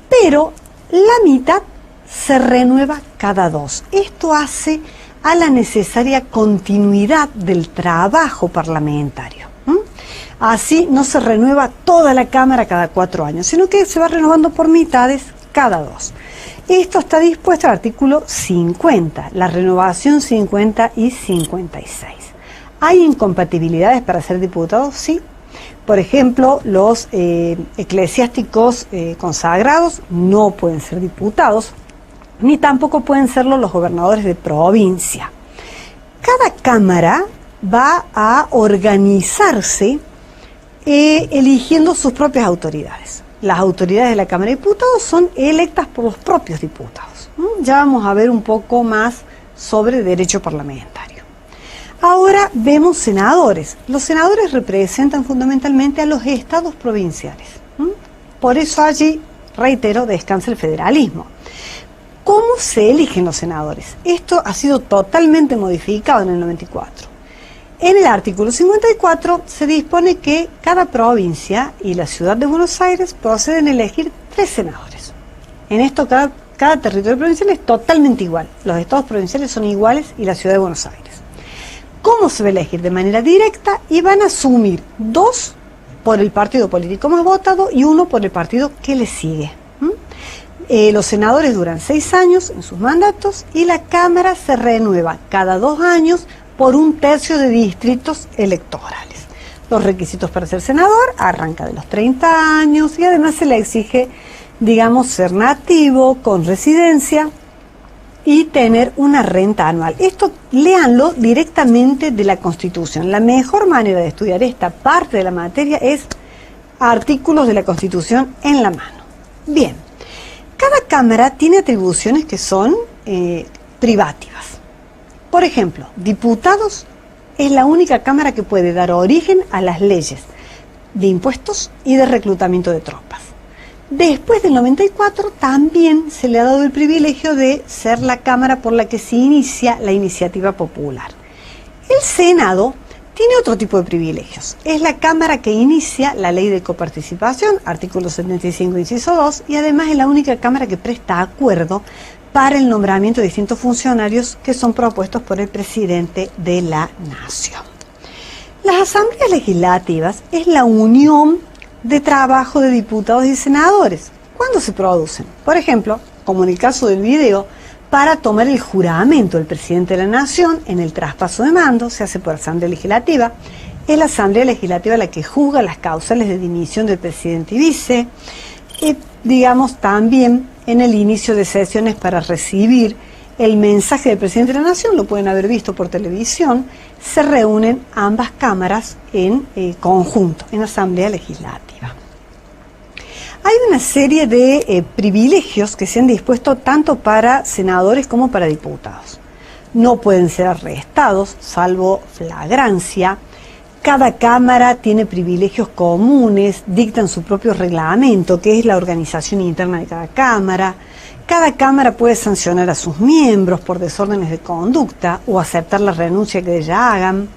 pero la mitad se renueva cada 2. Esto hace a la necesaria continuidad del trabajo parlamentario. Así no se renueva toda la Cámara cada 4 años, sino que se va renovando por mitades cada 2. Esto está dispuesto al artículo 50, la renovación 50 y 56. ¿Hay incompatibilidades para ser diputados? Sí. Por ejemplo, los eclesiásticos consagrados no pueden ser diputados, ni tampoco pueden serlo los gobernadores de provincia. Cada cámara va a organizarse eligiendo sus propias autoridades. Las autoridades de la Cámara de Diputados son electas por los propios diputados. Ya vamos a ver un poco más sobre derecho parlamentario. Ahora vemos senadores. Los senadores representan fundamentalmente a los estados provinciales. Por eso allí, reitero, descansa el federalismo. ¿Cómo se eligen los senadores? Esto ha sido totalmente modificado en el 94. En el artículo 54 se dispone que cada provincia y la ciudad de Buenos Aires proceden a elegir 3 senadores. En esto cada territorio provincial es totalmente igual. Los estados provinciales son iguales y la ciudad de Buenos Aires. ¿Cómo se va a elegir? De manera directa, y van a asumir 2 por el partido político más votado y 1 por el partido que le sigue. Los senadores duran 6 años en sus mandatos y la Cámara se renueva cada 2 años por 1/3 de distritos electorales. Los requisitos para ser senador arranca de los 30 años y además se le exige, digamos, ser nativo, con residencia y tener una renta anual. Esto léanlo directamente de la Constitución. La mejor manera de estudiar esta parte de la materia es artículos de la Constitución en la mano. Bien, cada Cámara tiene atribuciones que son privativas. Por ejemplo, diputados es la única Cámara que puede dar origen a las leyes de impuestos y de reclutamiento de tropas. Después del 94 también se le ha dado el privilegio de ser la Cámara por la que se inicia la iniciativa popular. El Senado tiene otro tipo de privilegios. Es la Cámara que inicia la ley de coparticipación, artículo 75, inciso 2, y además es la única Cámara que presta acuerdo para el nombramiento de distintos funcionarios que son propuestos por el presidente de la Nación. Las asambleas legislativas es la unión de trabajo de diputados y senadores. ¿Cuándo se producen? Por ejemplo, como en el caso del video, para tomar el juramento del presidente de la Nación en el traspaso de mando, se hace por asamblea legislativa. Es la asamblea legislativa la que juzga las causales de dimisión del presidente y vice. Digamos también en el inicio de sesiones para recibir el mensaje del presidente de la Nación, lo pueden haber visto por televisión, se reúnen ambas cámaras en conjunto, en Asamblea Legislativa. Hay una serie de privilegios que se han dispuesto tanto para senadores como para diputados. No pueden ser arrestados, salvo flagrancia. Cada cámara tiene privilegios comunes, dictan su propio reglamento, que es la organización interna de cada cámara. Cada cámara puede sancionar a sus miembros por desórdenes de conducta o aceptar la renuncia que ella hagan.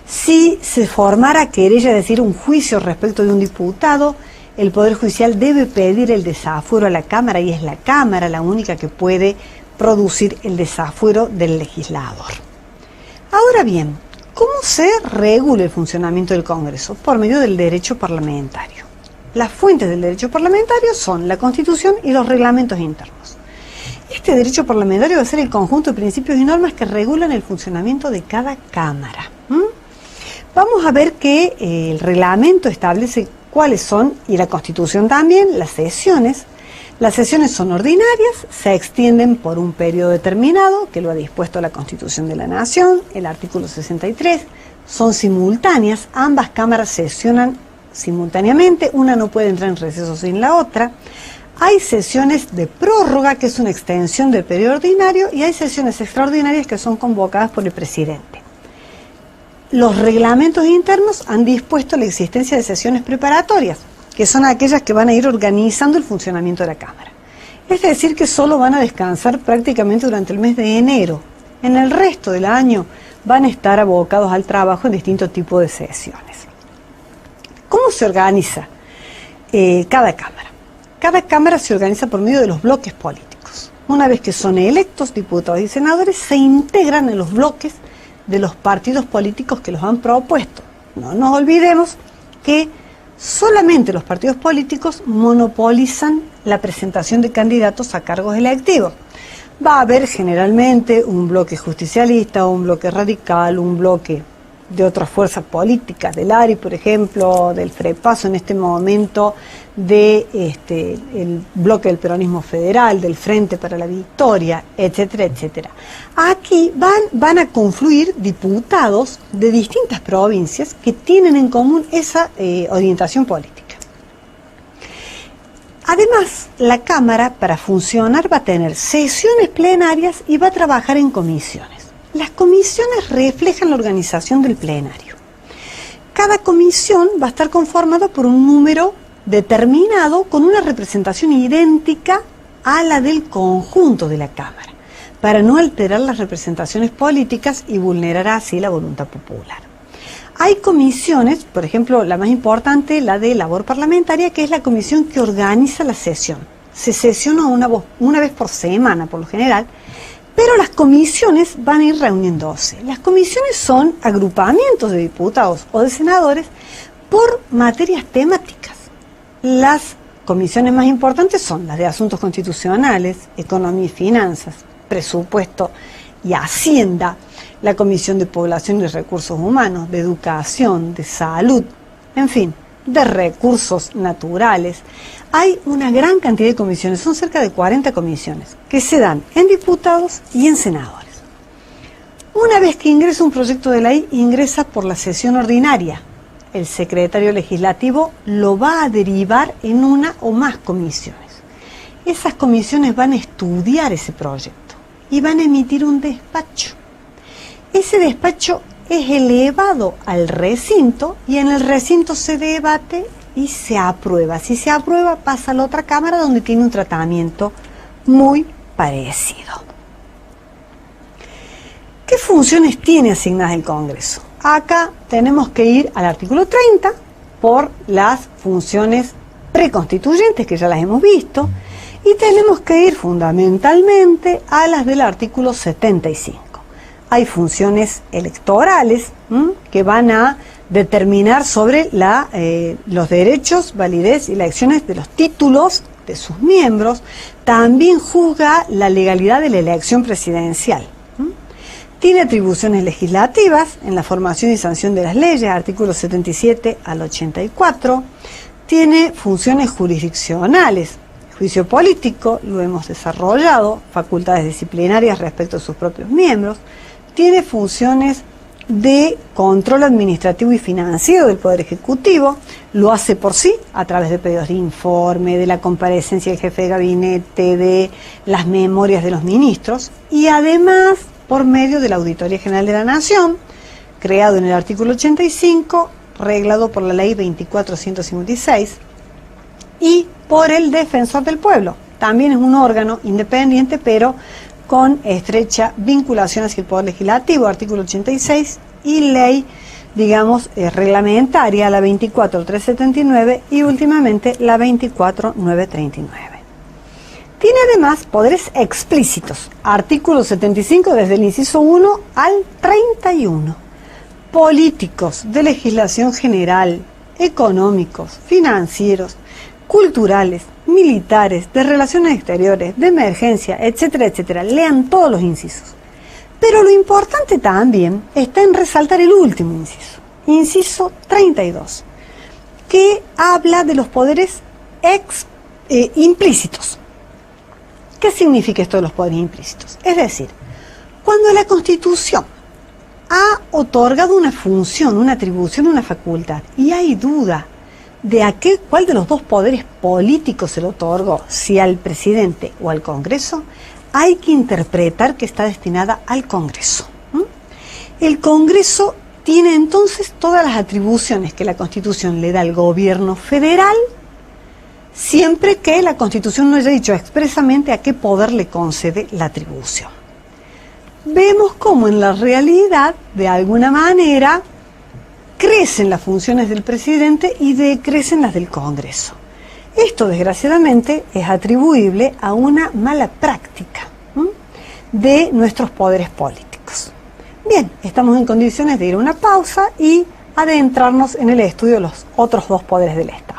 Si se formara querella, es decir, un juicio respecto de un diputado, el Poder Judicial debe pedir el desafuero a la Cámara y es la Cámara la única que puede producir el desafuero del legislador. Ahora bien, ¿cómo se regula el funcionamiento del Congreso? Por medio del derecho parlamentario. Las fuentes del derecho parlamentario son la Constitución y los reglamentos internos. Este derecho parlamentario va a ser el conjunto de principios y normas que regulan el funcionamiento de cada Cámara. Vamos a ver que el reglamento establece cuáles son, y la Constitución también, las sesiones. Las sesiones son ordinarias, se extienden por un periodo determinado, que lo ha dispuesto la Constitución de la Nación, el artículo 63, son simultáneas, ambas cámaras sesionan simultáneamente, una no puede entrar en receso sin la otra. Hay sesiones de prórroga, que es una extensión del periodo ordinario, y hay sesiones extraordinarias que son convocadas por el presidente. Los reglamentos internos han dispuesto la existencia de sesiones preparatorias, que son aquellas que van a ir organizando el funcionamiento de la Cámara. Es decir, que solo van a descansar prácticamente durante el mes de enero. En el resto del año van a estar abocados al trabajo en distintos tipos de sesiones. ¿Cómo se organiza cada Cámara? Cada Cámara se organiza por medio de los bloques políticos. Una vez que son electos diputados y senadores, se integran en los bloques de los partidos políticos que los han propuesto. No nos olvidemos que solamente los partidos políticos monopolizan la presentación de candidatos a cargos electivos. Va a haber generalmente un bloque justicialista, un bloque radical, un bloque de otras fuerzas políticas, del ARI, por ejemplo, del FREPASO en este momento, el bloque del peronismo federal, del Frente para la Victoria, etcétera, etcétera. Aquí van a confluir diputados de distintas provincias que tienen en común esa orientación política. Además, la Cámara, para funcionar, va a tener sesiones plenarias y va a trabajar en comisiones. Las comisiones reflejan la organización del plenario. Cada comisión va a estar conformada por un número determinado con una representación idéntica a la del conjunto de la Cámara, para no alterar las representaciones políticas y vulnerar así la voluntad popular. Hay comisiones, por ejemplo, la más importante, la de labor parlamentaria, que es la comisión que organiza la sesión. Se sesiona una vez por semana, por lo general, pero las comisiones van a ir reuniéndose. Las comisiones son agrupamientos de diputados o de senadores por materias temáticas. Las comisiones más importantes son las de Asuntos Constitucionales, Economía y Finanzas, Presupuesto y Hacienda, la Comisión de Población y Recursos Humanos, de Educación, de Salud, en fin, de Recursos Naturales. Hay una gran cantidad de comisiones, son cerca de 40 comisiones, que se dan en diputados y en senadores. Una vez que ingresa un proyecto de ley, ingresa por la sesión ordinaria. El secretario legislativo lo va a derivar en una o más comisiones. Esas comisiones van a estudiar ese proyecto y van a emitir un despacho. Ese despacho es elevado al recinto y en el recinto se debate y se aprueba. Si se aprueba, pasa a la otra cámara donde tiene un tratamiento muy parecido. ¿Qué funciones tiene asignadas el Congreso? Acá tenemos que ir al artículo 30 por las funciones preconstituyentes, que ya las hemos visto, y tenemos que ir fundamentalmente a las del artículo 75. Hay funciones electorales que van a determinar sobre los derechos, validez y elecciones de los títulos de sus miembros. También juzga la legalidad de la elección presidencial. Tiene atribuciones legislativas en la formación y sanción de las leyes, artículos 77 al 84. Tiene funciones jurisdiccionales, juicio político, lo hemos desarrollado, facultades disciplinarias respecto a sus propios miembros, tiene funciones de control administrativo y financiero del Poder Ejecutivo, lo hace por sí a través de pedidos de informe, de la comparecencia del jefe de gabinete, de las memorias de los ministros y además por medio de la Auditoría General de la Nación, creado en el artículo 85, reglado por la ley 2456 y por el Defensor del Pueblo. También es un órgano independiente pero con estrecha vinculación hacia el Poder Legislativo, artículo 86, y ley, digamos, reglamentaria, la 24379 y últimamente la 24939. Tiene además poderes explícitos, artículo 75 desde el inciso 1 al 31, políticos, de legislación general, económicos, financieros, culturales, militares, de relaciones exteriores, de emergencia, etcétera, etcétera. Lean todos los incisos. Pero lo importante también está en resaltar el último inciso, inciso 32, que habla de los poderes implícitos. ¿Qué significa esto de los poderes implícitos? Es decir, cuando la Constitución ha otorgado una función, una atribución, una facultad, y hay duda de cuál de los dos poderes políticos se lo otorgó, si al presidente o al Congreso, hay que interpretar que está destinada al Congreso. El Congreso tiene entonces todas las atribuciones que la Constitución le da al gobierno federal, siempre que la Constitución no haya dicho expresamente a qué poder le concede la atribución. Vemos cómo en la realidad, de alguna manera, crecen las funciones del presidente y decrecen las del Congreso. Esto, desgraciadamente, es atribuible a una mala práctica de nuestros poderes políticos. Bien, estamos en condiciones de ir a una pausa y adentrarnos en el estudio de los otros dos poderes del Estado.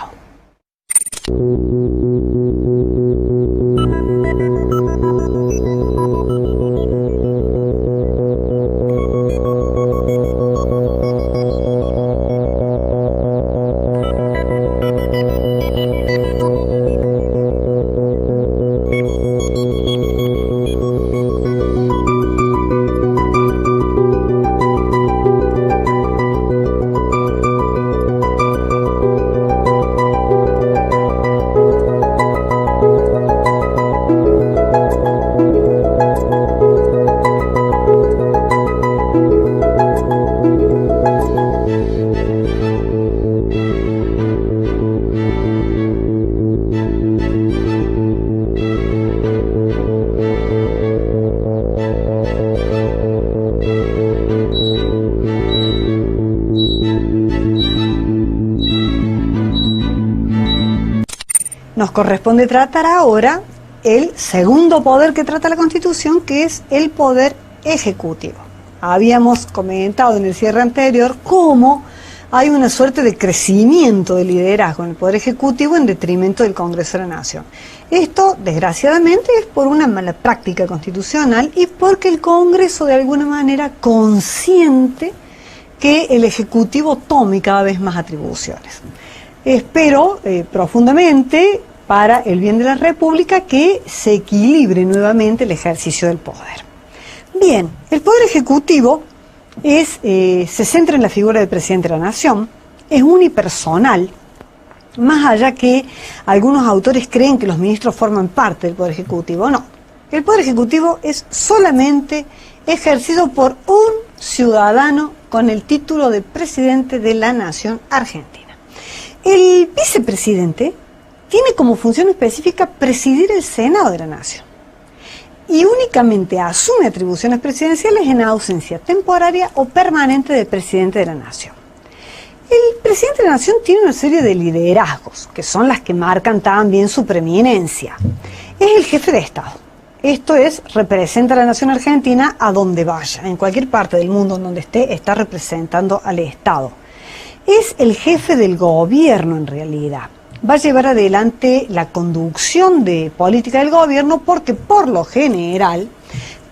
Nos corresponde tratar ahora el segundo poder que trata la Constitución, que es el poder ejecutivo. Habíamos comentado en el cierre anterior cómo hay una suerte de crecimiento de liderazgo en el poder ejecutivo en detrimento del Congreso de la Nación. Esto, desgraciadamente, es por una mala práctica constitucional y porque el Congreso de alguna manera consiente que el Ejecutivo tome cada vez más atribuciones. Espero profundamente, para el bien de la República, que se equilibre nuevamente el ejercicio del poder. Bien, el Poder Ejecutivo se centra en la figura del Presidente de la Nación, es unipersonal, más allá que algunos autores creen que los ministros forman parte del Poder Ejecutivo. No, el Poder Ejecutivo es solamente ejercido por un ciudadano con el título de Presidente de la Nación Argentina. El vicepresidente tiene como función específica presidir el Senado de la Nación y únicamente asume atribuciones presidenciales en ausencia temporaria o permanente del presidente de la Nación. El presidente de la Nación tiene una serie de liderazgos, que son las que marcan también su preeminencia. Es el jefe de Estado. Esto es, representa a la Nación Argentina a donde vaya, en cualquier parte del mundo en donde esté, está representando al Estado. Es el jefe del gobierno en realidad. Va a llevar adelante la conducción de política del gobierno porque por lo general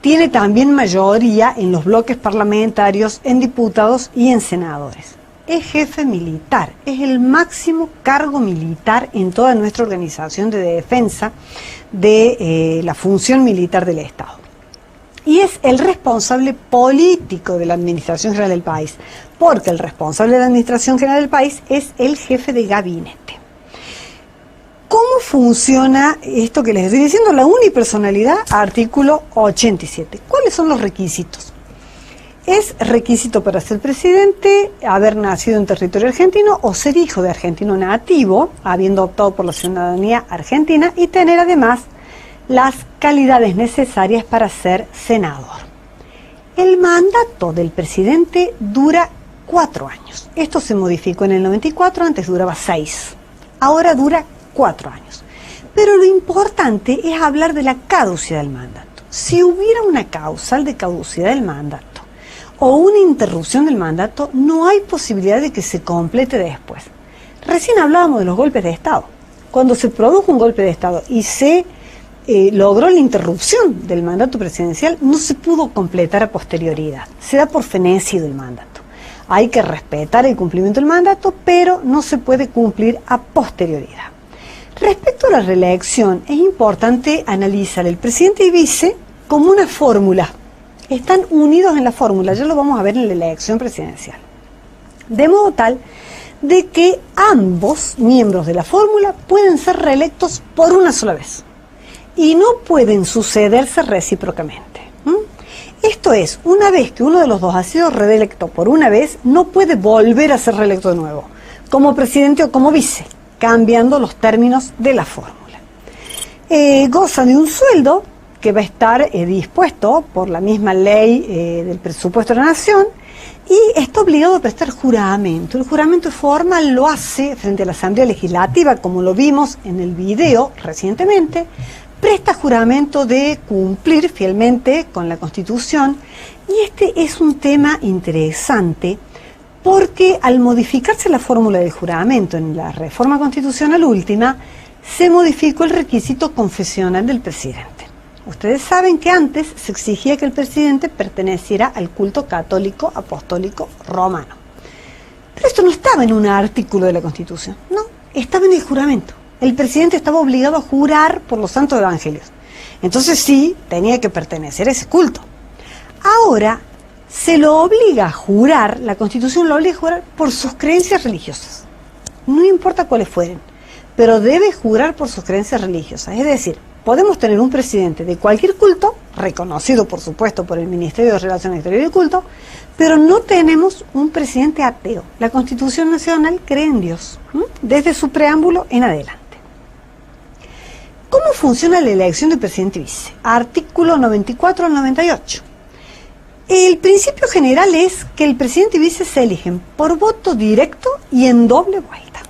tiene también mayoría en los bloques parlamentarios, en diputados y en senadores. es jefe militar, es el máximo cargo militar en toda nuestra organización de defensa de la función militar del Estado. Y es el responsable político de la Administración General del país, porque el responsable de la Administración General del país es el jefe de gabinete. ¿Cómo funciona esto que les estoy diciendo? La unipersonalidad, artículo 87. ¿Cuáles son los requisitos? Es requisito para ser presidente haber nacido en territorio argentino o ser hijo de argentino nativo, habiendo optado por la ciudadanía argentina, y tener además las calidades necesarias para ser senador. El mandato del presidente dura 4 años. Esto se modificó en el 94, antes duraba 6. Ahora dura 4 años. Pero lo importante es hablar de la caducidad del mandato. Si hubiera una causal de caducidad del mandato o una interrupción del mandato, no hay posibilidad de que se complete después. Recién hablábamos de los golpes de Estado. Cuando se produjo un golpe de Estado y se logró la interrupción del mandato presidencial, no se pudo completar a posterioridad. Se da por fenecido el mandato. Hay que respetar el cumplimiento del mandato, pero no se puede cumplir a posterioridad. Respecto a la reelección, es importante analizar el presidente y vice como una fórmula. Están unidos en la fórmula, ya lo vamos a ver en la elección presidencial. De modo tal de que ambos miembros de la fórmula pueden ser reelectos por una sola vez y no pueden sucederse recíprocamente. Esto es, una vez que uno de los dos ha sido reelecto por una vez, no puede volver a ser reelecto de nuevo, como presidente o como vice, cambiando los términos de la fórmula. Goza de un sueldo que va a estar dispuesto por la misma ley del presupuesto de la Nación, y está obligado a prestar juramento. El juramento formal lo hace frente a la Asamblea Legislativa, como lo vimos en el video recientemente. Presta juramento de cumplir fielmente con la Constitución, y este es un tema interesante porque al modificarse la fórmula del juramento en la reforma constitucional última, se modificó el requisito confesional del presidente. Ustedes saben que antes se exigía que el presidente perteneciera al culto católico apostólico romano. Pero esto no estaba en un artículo de la Constitución, no, estaba en el juramento. El presidente estaba obligado a jurar por los santos evangelios. Entonces sí, tenía que pertenecer a ese culto. Ahora se lo obliga a jurar, la Constitución lo obliga a jurar por sus creencias religiosas. No importa cuáles fueren, pero debe jurar por sus creencias religiosas. Es decir, podemos tener un presidente de cualquier culto, reconocido por supuesto por el Ministerio de Relaciones Exteriores y Culto, pero no tenemos un presidente ateo. La Constitución Nacional cree en Dios, desde su preámbulo en adelante. ¿Cómo funciona la elección de presidente y vice? Artículo 94 al 98. El principio general es que el presidente y vice se eligen por voto directo y en doble vuelta.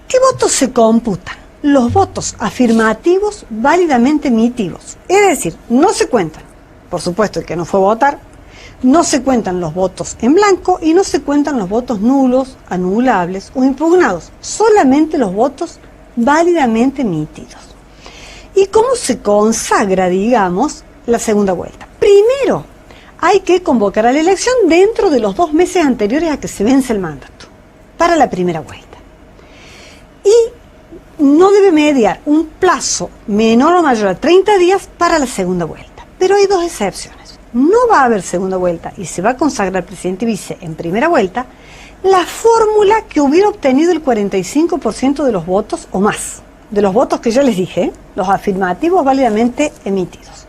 ¿Qué votos se computan? Los votos afirmativos válidamente emitidos. Es decir, no se cuentan, por supuesto, el que no fue a votar, no se cuentan los votos en blanco y no se cuentan los votos nulos, anulables o impugnados, solamente los votos válidamente emitidos. ¿Y cómo se consagra, digamos, la segunda vuelta? Primero, hay que convocar a la elección dentro de los 2 meses anteriores a que se vence el mandato, para la primera vuelta. Y no debe mediar un plazo menor o mayor a 30 días para la segunda vuelta. Pero hay 2 excepciones. No va a haber segunda vuelta y se va a consagrar presidente y vice en primera vuelta la fórmula que hubiera obtenido el 45% de los votos o más, de los votos que yo les dije, los afirmativos válidamente emitidos.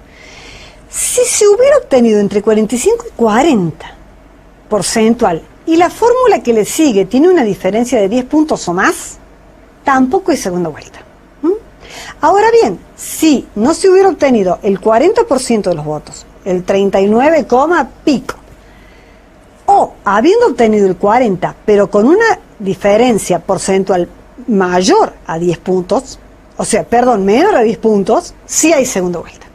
Si se hubiera obtenido entre 45 y 40 porcentual y la fórmula que le sigue tiene una diferencia de 10 puntos o más, tampoco hay segunda vuelta. Ahora bien, si no se hubiera obtenido el 40% de los votos, el 39, pico, o habiendo obtenido el 40, pero con una diferencia porcentual mayor a 10 puntos, o sea, perdón, menor a 10 puntos, sí hay segunda vuelta.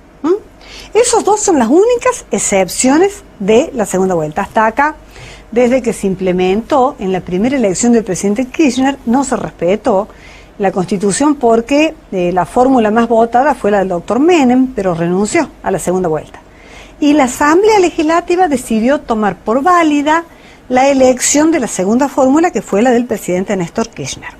Esos 2 son las únicas excepciones de la segunda vuelta. Hasta acá, desde que se implementó en la primera elección del presidente Kirchner, no se respetó la Constitución porque la fórmula más votada fue la del doctor Menem, pero renunció a la segunda vuelta. Y la Asamblea Legislativa decidió tomar por válida la elección de la segunda fórmula, que fue la del presidente Néstor Kirchner.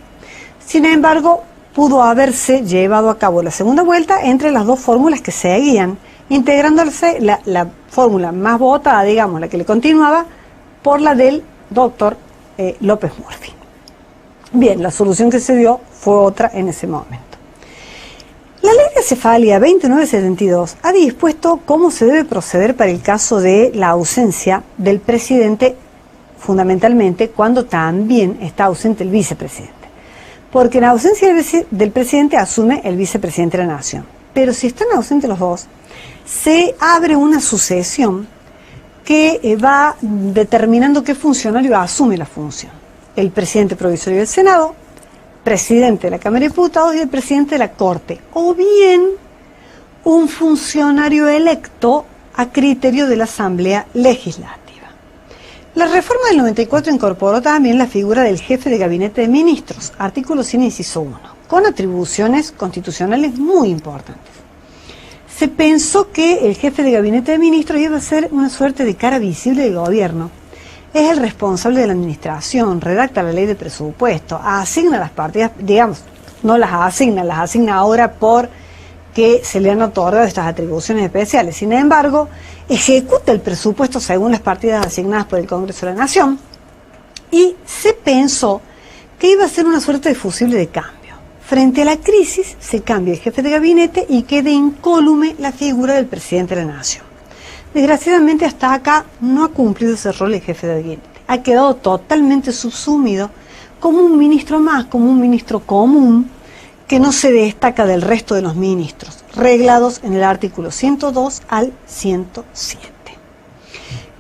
Sin embargo, pudo haberse llevado a cabo la segunda vuelta entre las dos fórmulas que seguían, integrándose la fórmula más votada, digamos, la que le continuaba, por la del doctor López Murphy. Bien, la solución que se dio fue otra en ese momento. La Ley de Cefalia 2972 ha dispuesto cómo se debe proceder para el caso de la ausencia del presidente, fundamentalmente cuando también está ausente el vicepresidente. Porque en ausencia del presidente asume el vicepresidente de la Nación. Pero si están ausentes los dos, se abre una sucesión que va determinando qué funcionario asume la función. El presidente provisorio del Senado, presidente de la Cámara de Diputados y el presidente de la Corte, o bien un funcionario electo a criterio de la Asamblea Legislativa. La reforma del 94 incorporó también la figura del jefe de gabinete de ministros, artículo 100, inciso 1, con atribuciones constitucionales muy importantes. Se pensó que el jefe de gabinete de ministros iba a ser una suerte de cara visible del gobierno. Es el responsable de la administración, redacta la ley de presupuesto, asigna las partidas, digamos, no las asigna ahora porque se le han otorgado estas atribuciones especiales. Sin embargo, ejecuta el presupuesto según las partidas asignadas por el Congreso de la Nación y se pensó que iba a ser una suerte de fusible de cambio. Frente a la crisis, se cambia el jefe de gabinete y queda incólume la figura del presidente de la Nación. Desgraciadamente, hasta acá no ha cumplido ese rol el jefe de gabinete. Ha quedado totalmente subsumido como un ministro más, como un ministro común, que no se destaca del resto de los ministros, reglados en el artículo 102 al 107.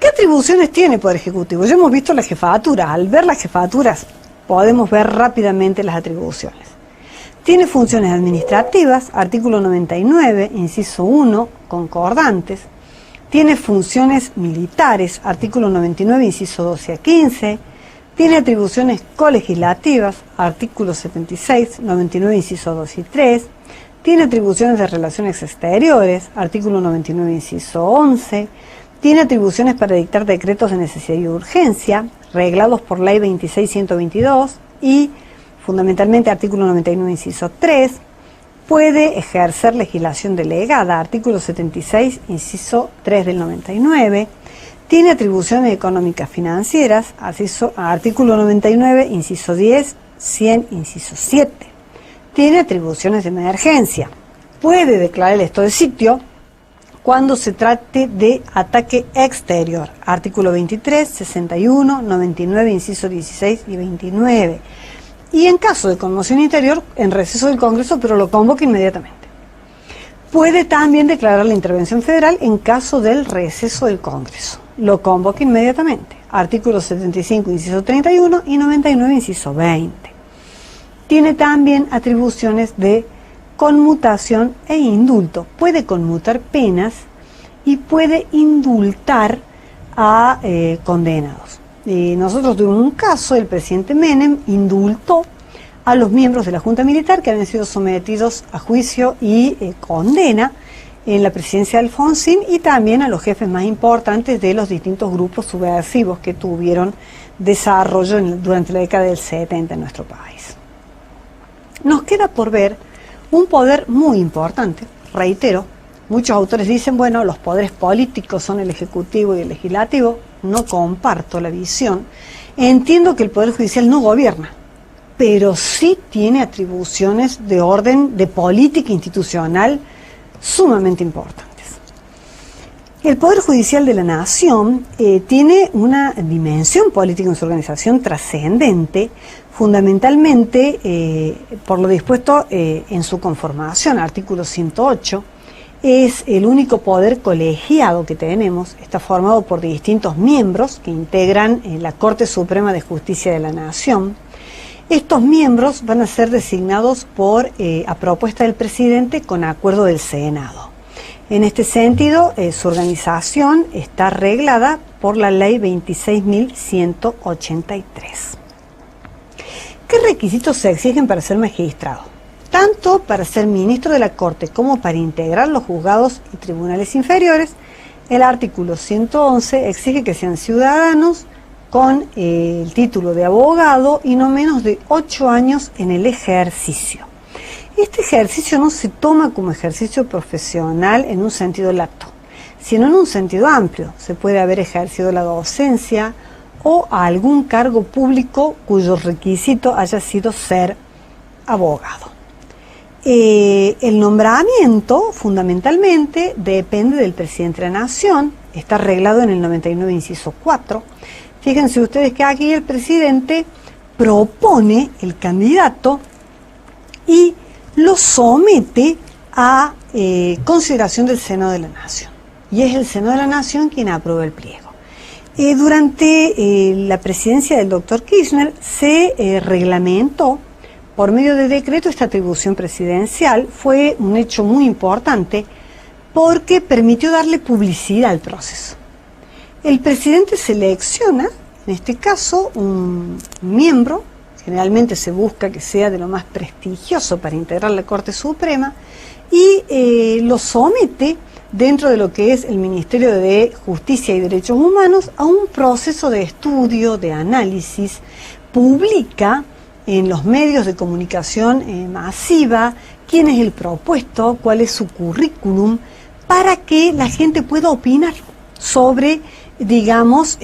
¿Qué atribuciones tiene el Poder Ejecutivo? Ya hemos visto las jefaturas. Al ver las jefaturas, podemos ver rápidamente las atribuciones. Tiene funciones administrativas, artículo 99, inciso 1, concordantes. Tiene funciones militares, artículo 99, inciso 12 a 15. Tiene atribuciones colegislativas, artículo 76, 99, inciso 2 y 3. Tiene atribuciones de relaciones exteriores, artículo 99, inciso 11. Tiene atribuciones para dictar decretos de necesidad y urgencia, reglados por ley 26.122 y fundamentalmente artículo 99, inciso 3. Puede ejercer legislación delegada, artículo 76, inciso 3 del 99. Tiene atribuciones económicas financieras, artículo 99, inciso 10, 100, inciso 7. Tiene atribuciones de emergencia. Puede declarar el estado de sitio cuando se trate de ataque exterior, artículo 23, 61, 99, inciso 16 y 29. Y en caso de conmoción interior, en receso del Congreso, pero lo convoca inmediatamente. Puede también declarar la intervención federal en caso del receso del Congreso. Lo convoca inmediatamente. Artículos 75, inciso 31 y 99, inciso 20. Tiene también atribuciones de conmutación e indulto. Puede conmutar penas y puede indultar a condenados. Nosotros tuvimos un caso, el presidente Menem indultó a los miembros de la Junta Militar que habían sido sometidos a juicio y condena en la presidencia de Alfonsín y también a los jefes más importantes de los distintos grupos subversivos que tuvieron desarrollo durante la década del 70 en nuestro país. Nos queda por ver un poder muy importante, reitero. Muchos autores dicen, bueno, los poderes políticos son el Ejecutivo y el Legislativo. No comparto la visión. Entiendo que el Poder Judicial no gobierna, pero sí tiene atribuciones de orden, de política institucional sumamente importantes. El Poder Judicial de la Nación tiene una dimensión política en su organización trascendente, fundamentalmente por lo dispuesto en su conformación, artículo 108. Es el único poder colegiado que tenemos, está formado por distintos miembros que integran la Corte Suprema de Justicia de la Nación. Estos miembros van a ser designados a propuesta del presidente con acuerdo del Senado. En este sentido, su organización está reglada por la ley 26.183. ¿Qué requisitos se exigen para ser magistrado? Tanto para ser ministro de la Corte como para integrar los juzgados y tribunales inferiores, el artículo 111 exige que sean ciudadanos con el título de abogado y no menos de 8 años en el ejercicio. Este ejercicio no se toma como ejercicio profesional en un sentido lato, sino en un sentido amplio. Se puede haber ejercido la docencia o a algún cargo público cuyo requisito haya sido ser abogado. El nombramiento fundamentalmente depende del presidente de la Nación, está arreglado en el 99 inciso 4. Fíjense ustedes que aquí el presidente propone el candidato y lo somete a consideración del Senado de la Nación. Y es el Senado de la Nación quien aprueba el pliego. Durante la presidencia del doctor Kirchner se reglamentó por medio de decreto esta atribución presidencial. Fue un hecho muy importante porque permitió darle publicidad al proceso. El presidente selecciona, en este caso, un miembro, generalmente se busca que sea de lo más prestigioso para integrar la Corte Suprema, y lo somete dentro de lo que es el Ministerio de Justicia y Derechos Humanos a un proceso de estudio, de análisis, publica en los medios de comunicación masiva quién es el propuesto, cuál es su currículum, para que la gente pueda opinar sobre, digamos,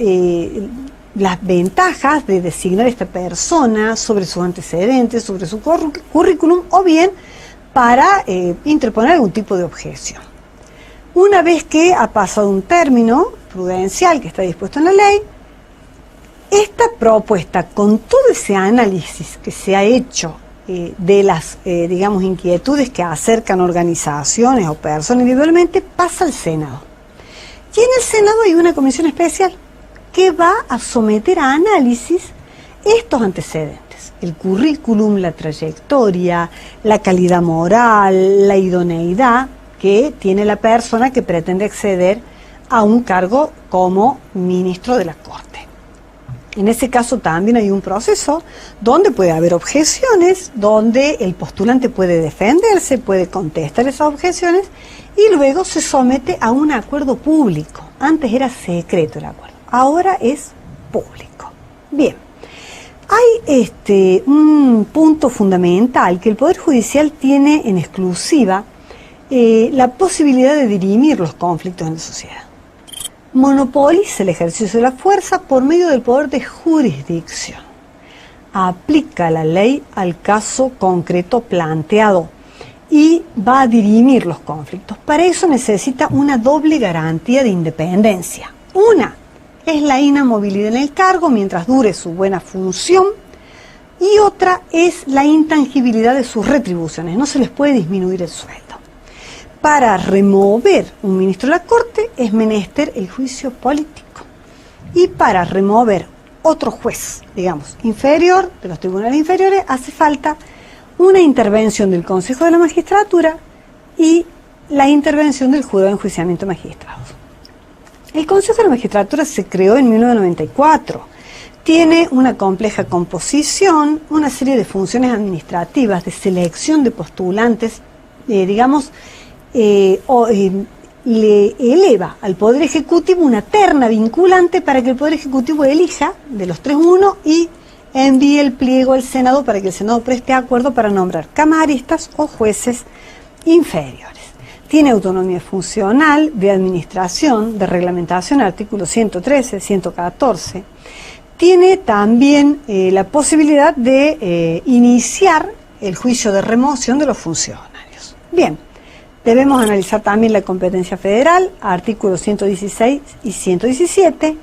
las ventajas de designar a esta persona, sobre sus antecedentes, sobre su currículum, o bien para interponer algún tipo de objeción. Una vez que ha pasado un término prudencial que está dispuesto en la ley, esta propuesta, con todo ese análisis que se ha hecho de las, digamos, inquietudes que acercan organizaciones o personas individualmente, pasa al Senado. Y en el Senado hay una comisión especial que va a someter a análisis estos antecedentes: el currículum, la trayectoria, la calidad moral, la idoneidad que tiene la persona que pretende acceder a un cargo como ministro de la Corte. En ese caso también hay un proceso donde puede haber objeciones, donde el postulante puede defenderse, puede contestar esas objeciones y luego se somete a un acuerdo público. Antes era secreto el acuerdo, ahora es público. Bien, hay un punto fundamental que el Poder Judicial tiene en exclusiva, la posibilidad de dirimir los conflictos en la sociedad. Monopoliza el ejercicio de la fuerza por medio del poder de jurisdicción. Aplica la ley al caso concreto planteado y va a dirimir los conflictos. Para eso necesita una doble garantía de independencia. Una es la inamovilidad en el cargo mientras dure su buena función, y otra es la intangibilidad de sus retribuciones. No se les puede disminuir el sueldo. Para remover un ministro de la Corte es menester el juicio político. Y para remover otro juez, digamos, inferior, de los tribunales inferiores, hace falta una intervención del Consejo de la Magistratura y la intervención del Jurado de Enjuiciamiento de Magistrados. El Consejo de la Magistratura se creó en 1994. Tiene una compleja composición, una serie de funciones administrativas, de selección de postulantes, digamos, le eleva al Poder Ejecutivo una terna vinculante para que el Poder Ejecutivo elija de los 3 uno y envíe el pliego al Senado para que el Senado preste acuerdo para nombrar camaristas o jueces inferiores. Tiene autonomía funcional, de administración, de reglamentación, artículos 113, 114. Tiene también la posibilidad de iniciar el juicio de remoción de los funcionarios. Bien. Debemos analizar también la competencia federal, artículos 116 y 117,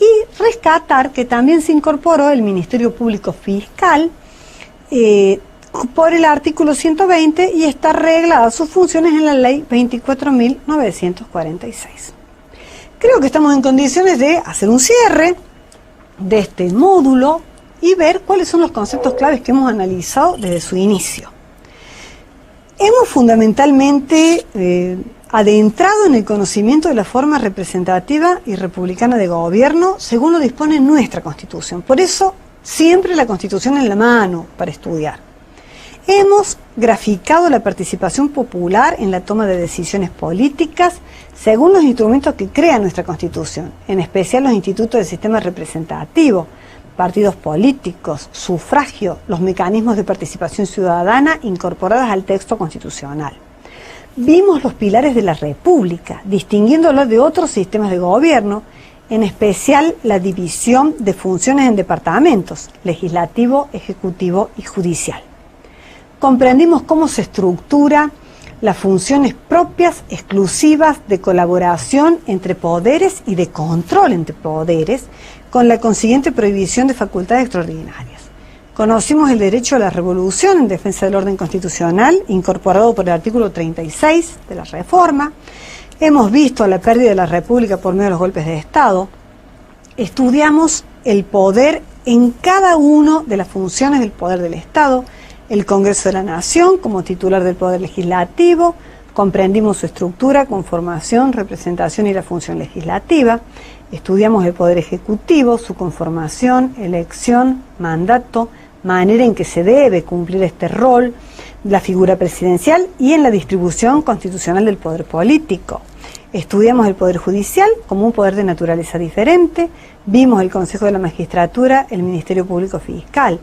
y rescatar que también se incorporó el Ministerio Público Fiscal por el artículo 120 y está reglada sus funciones en la ley 24.946. Creo que estamos en condiciones de hacer un cierre de este módulo y ver cuáles son los conceptos claves que hemos analizado desde su inicio. Hemos fundamentalmente adentrado en el conocimiento de la forma representativa y republicana de gobierno según lo dispone nuestra Constitución. Por eso, siempre la Constitución en la mano para estudiar. Hemos graficado la participación popular en la toma de decisiones políticas según los instrumentos que crea nuestra Constitución, en especial los institutos del sistema representativo, partidos políticos, sufragio, los mecanismos de participación ciudadana incorporados al texto constitucional. Vimos los pilares de la República, distinguiéndolos de otros sistemas de gobierno, en especial la división de funciones en departamentos, legislativo, ejecutivo y judicial. Comprendimos cómo se estructura las funciones propias, exclusivas de colaboración entre poderes y de control entre poderes, con la consiguiente prohibición de facultades extraordinarias. Conocimos el derecho a la revolución en defensa del orden constitucional, incorporado por el artículo 36 de la reforma. Hemos visto la pérdida de la República por medio de los golpes de Estado. Estudiamos el poder en cada una de las funciones del poder del Estado, el Congreso de la Nación como titular del Poder Legislativo, comprendimos su estructura, conformación, representación y la función legislativa, estudiamos el Poder Ejecutivo, su conformación, elección, mandato, manera en que se debe cumplir este rol, la figura presidencial y en la distribución constitucional del poder político. Estudiamos el Poder Judicial como un poder de naturaleza diferente, vimos el Consejo de la Magistratura, el Ministerio Público Fiscal.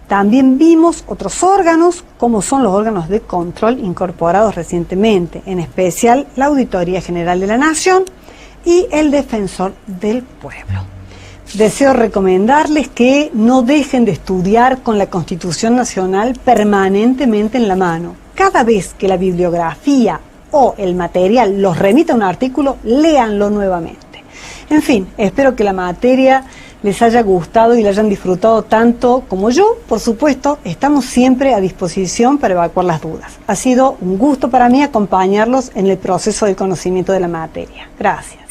También vimos otros órganos, como son los órganos de control incorporados recientemente, en especial la Auditoría General de la Nación y el Defensor del Pueblo. Deseo recomendarles que no dejen de estudiar con la Constitución Nacional permanentemente en la mano. Cada vez que la bibliografía o el material los remita a un artículo, léanlo nuevamente. En fin, espero que la materia les haya gustado y la hayan disfrutado tanto como yo. Por supuesto, estamos siempre a disposición para evacuar las dudas. Ha sido un gusto para mí acompañarlos en el proceso del conocimiento de la materia. Gracias.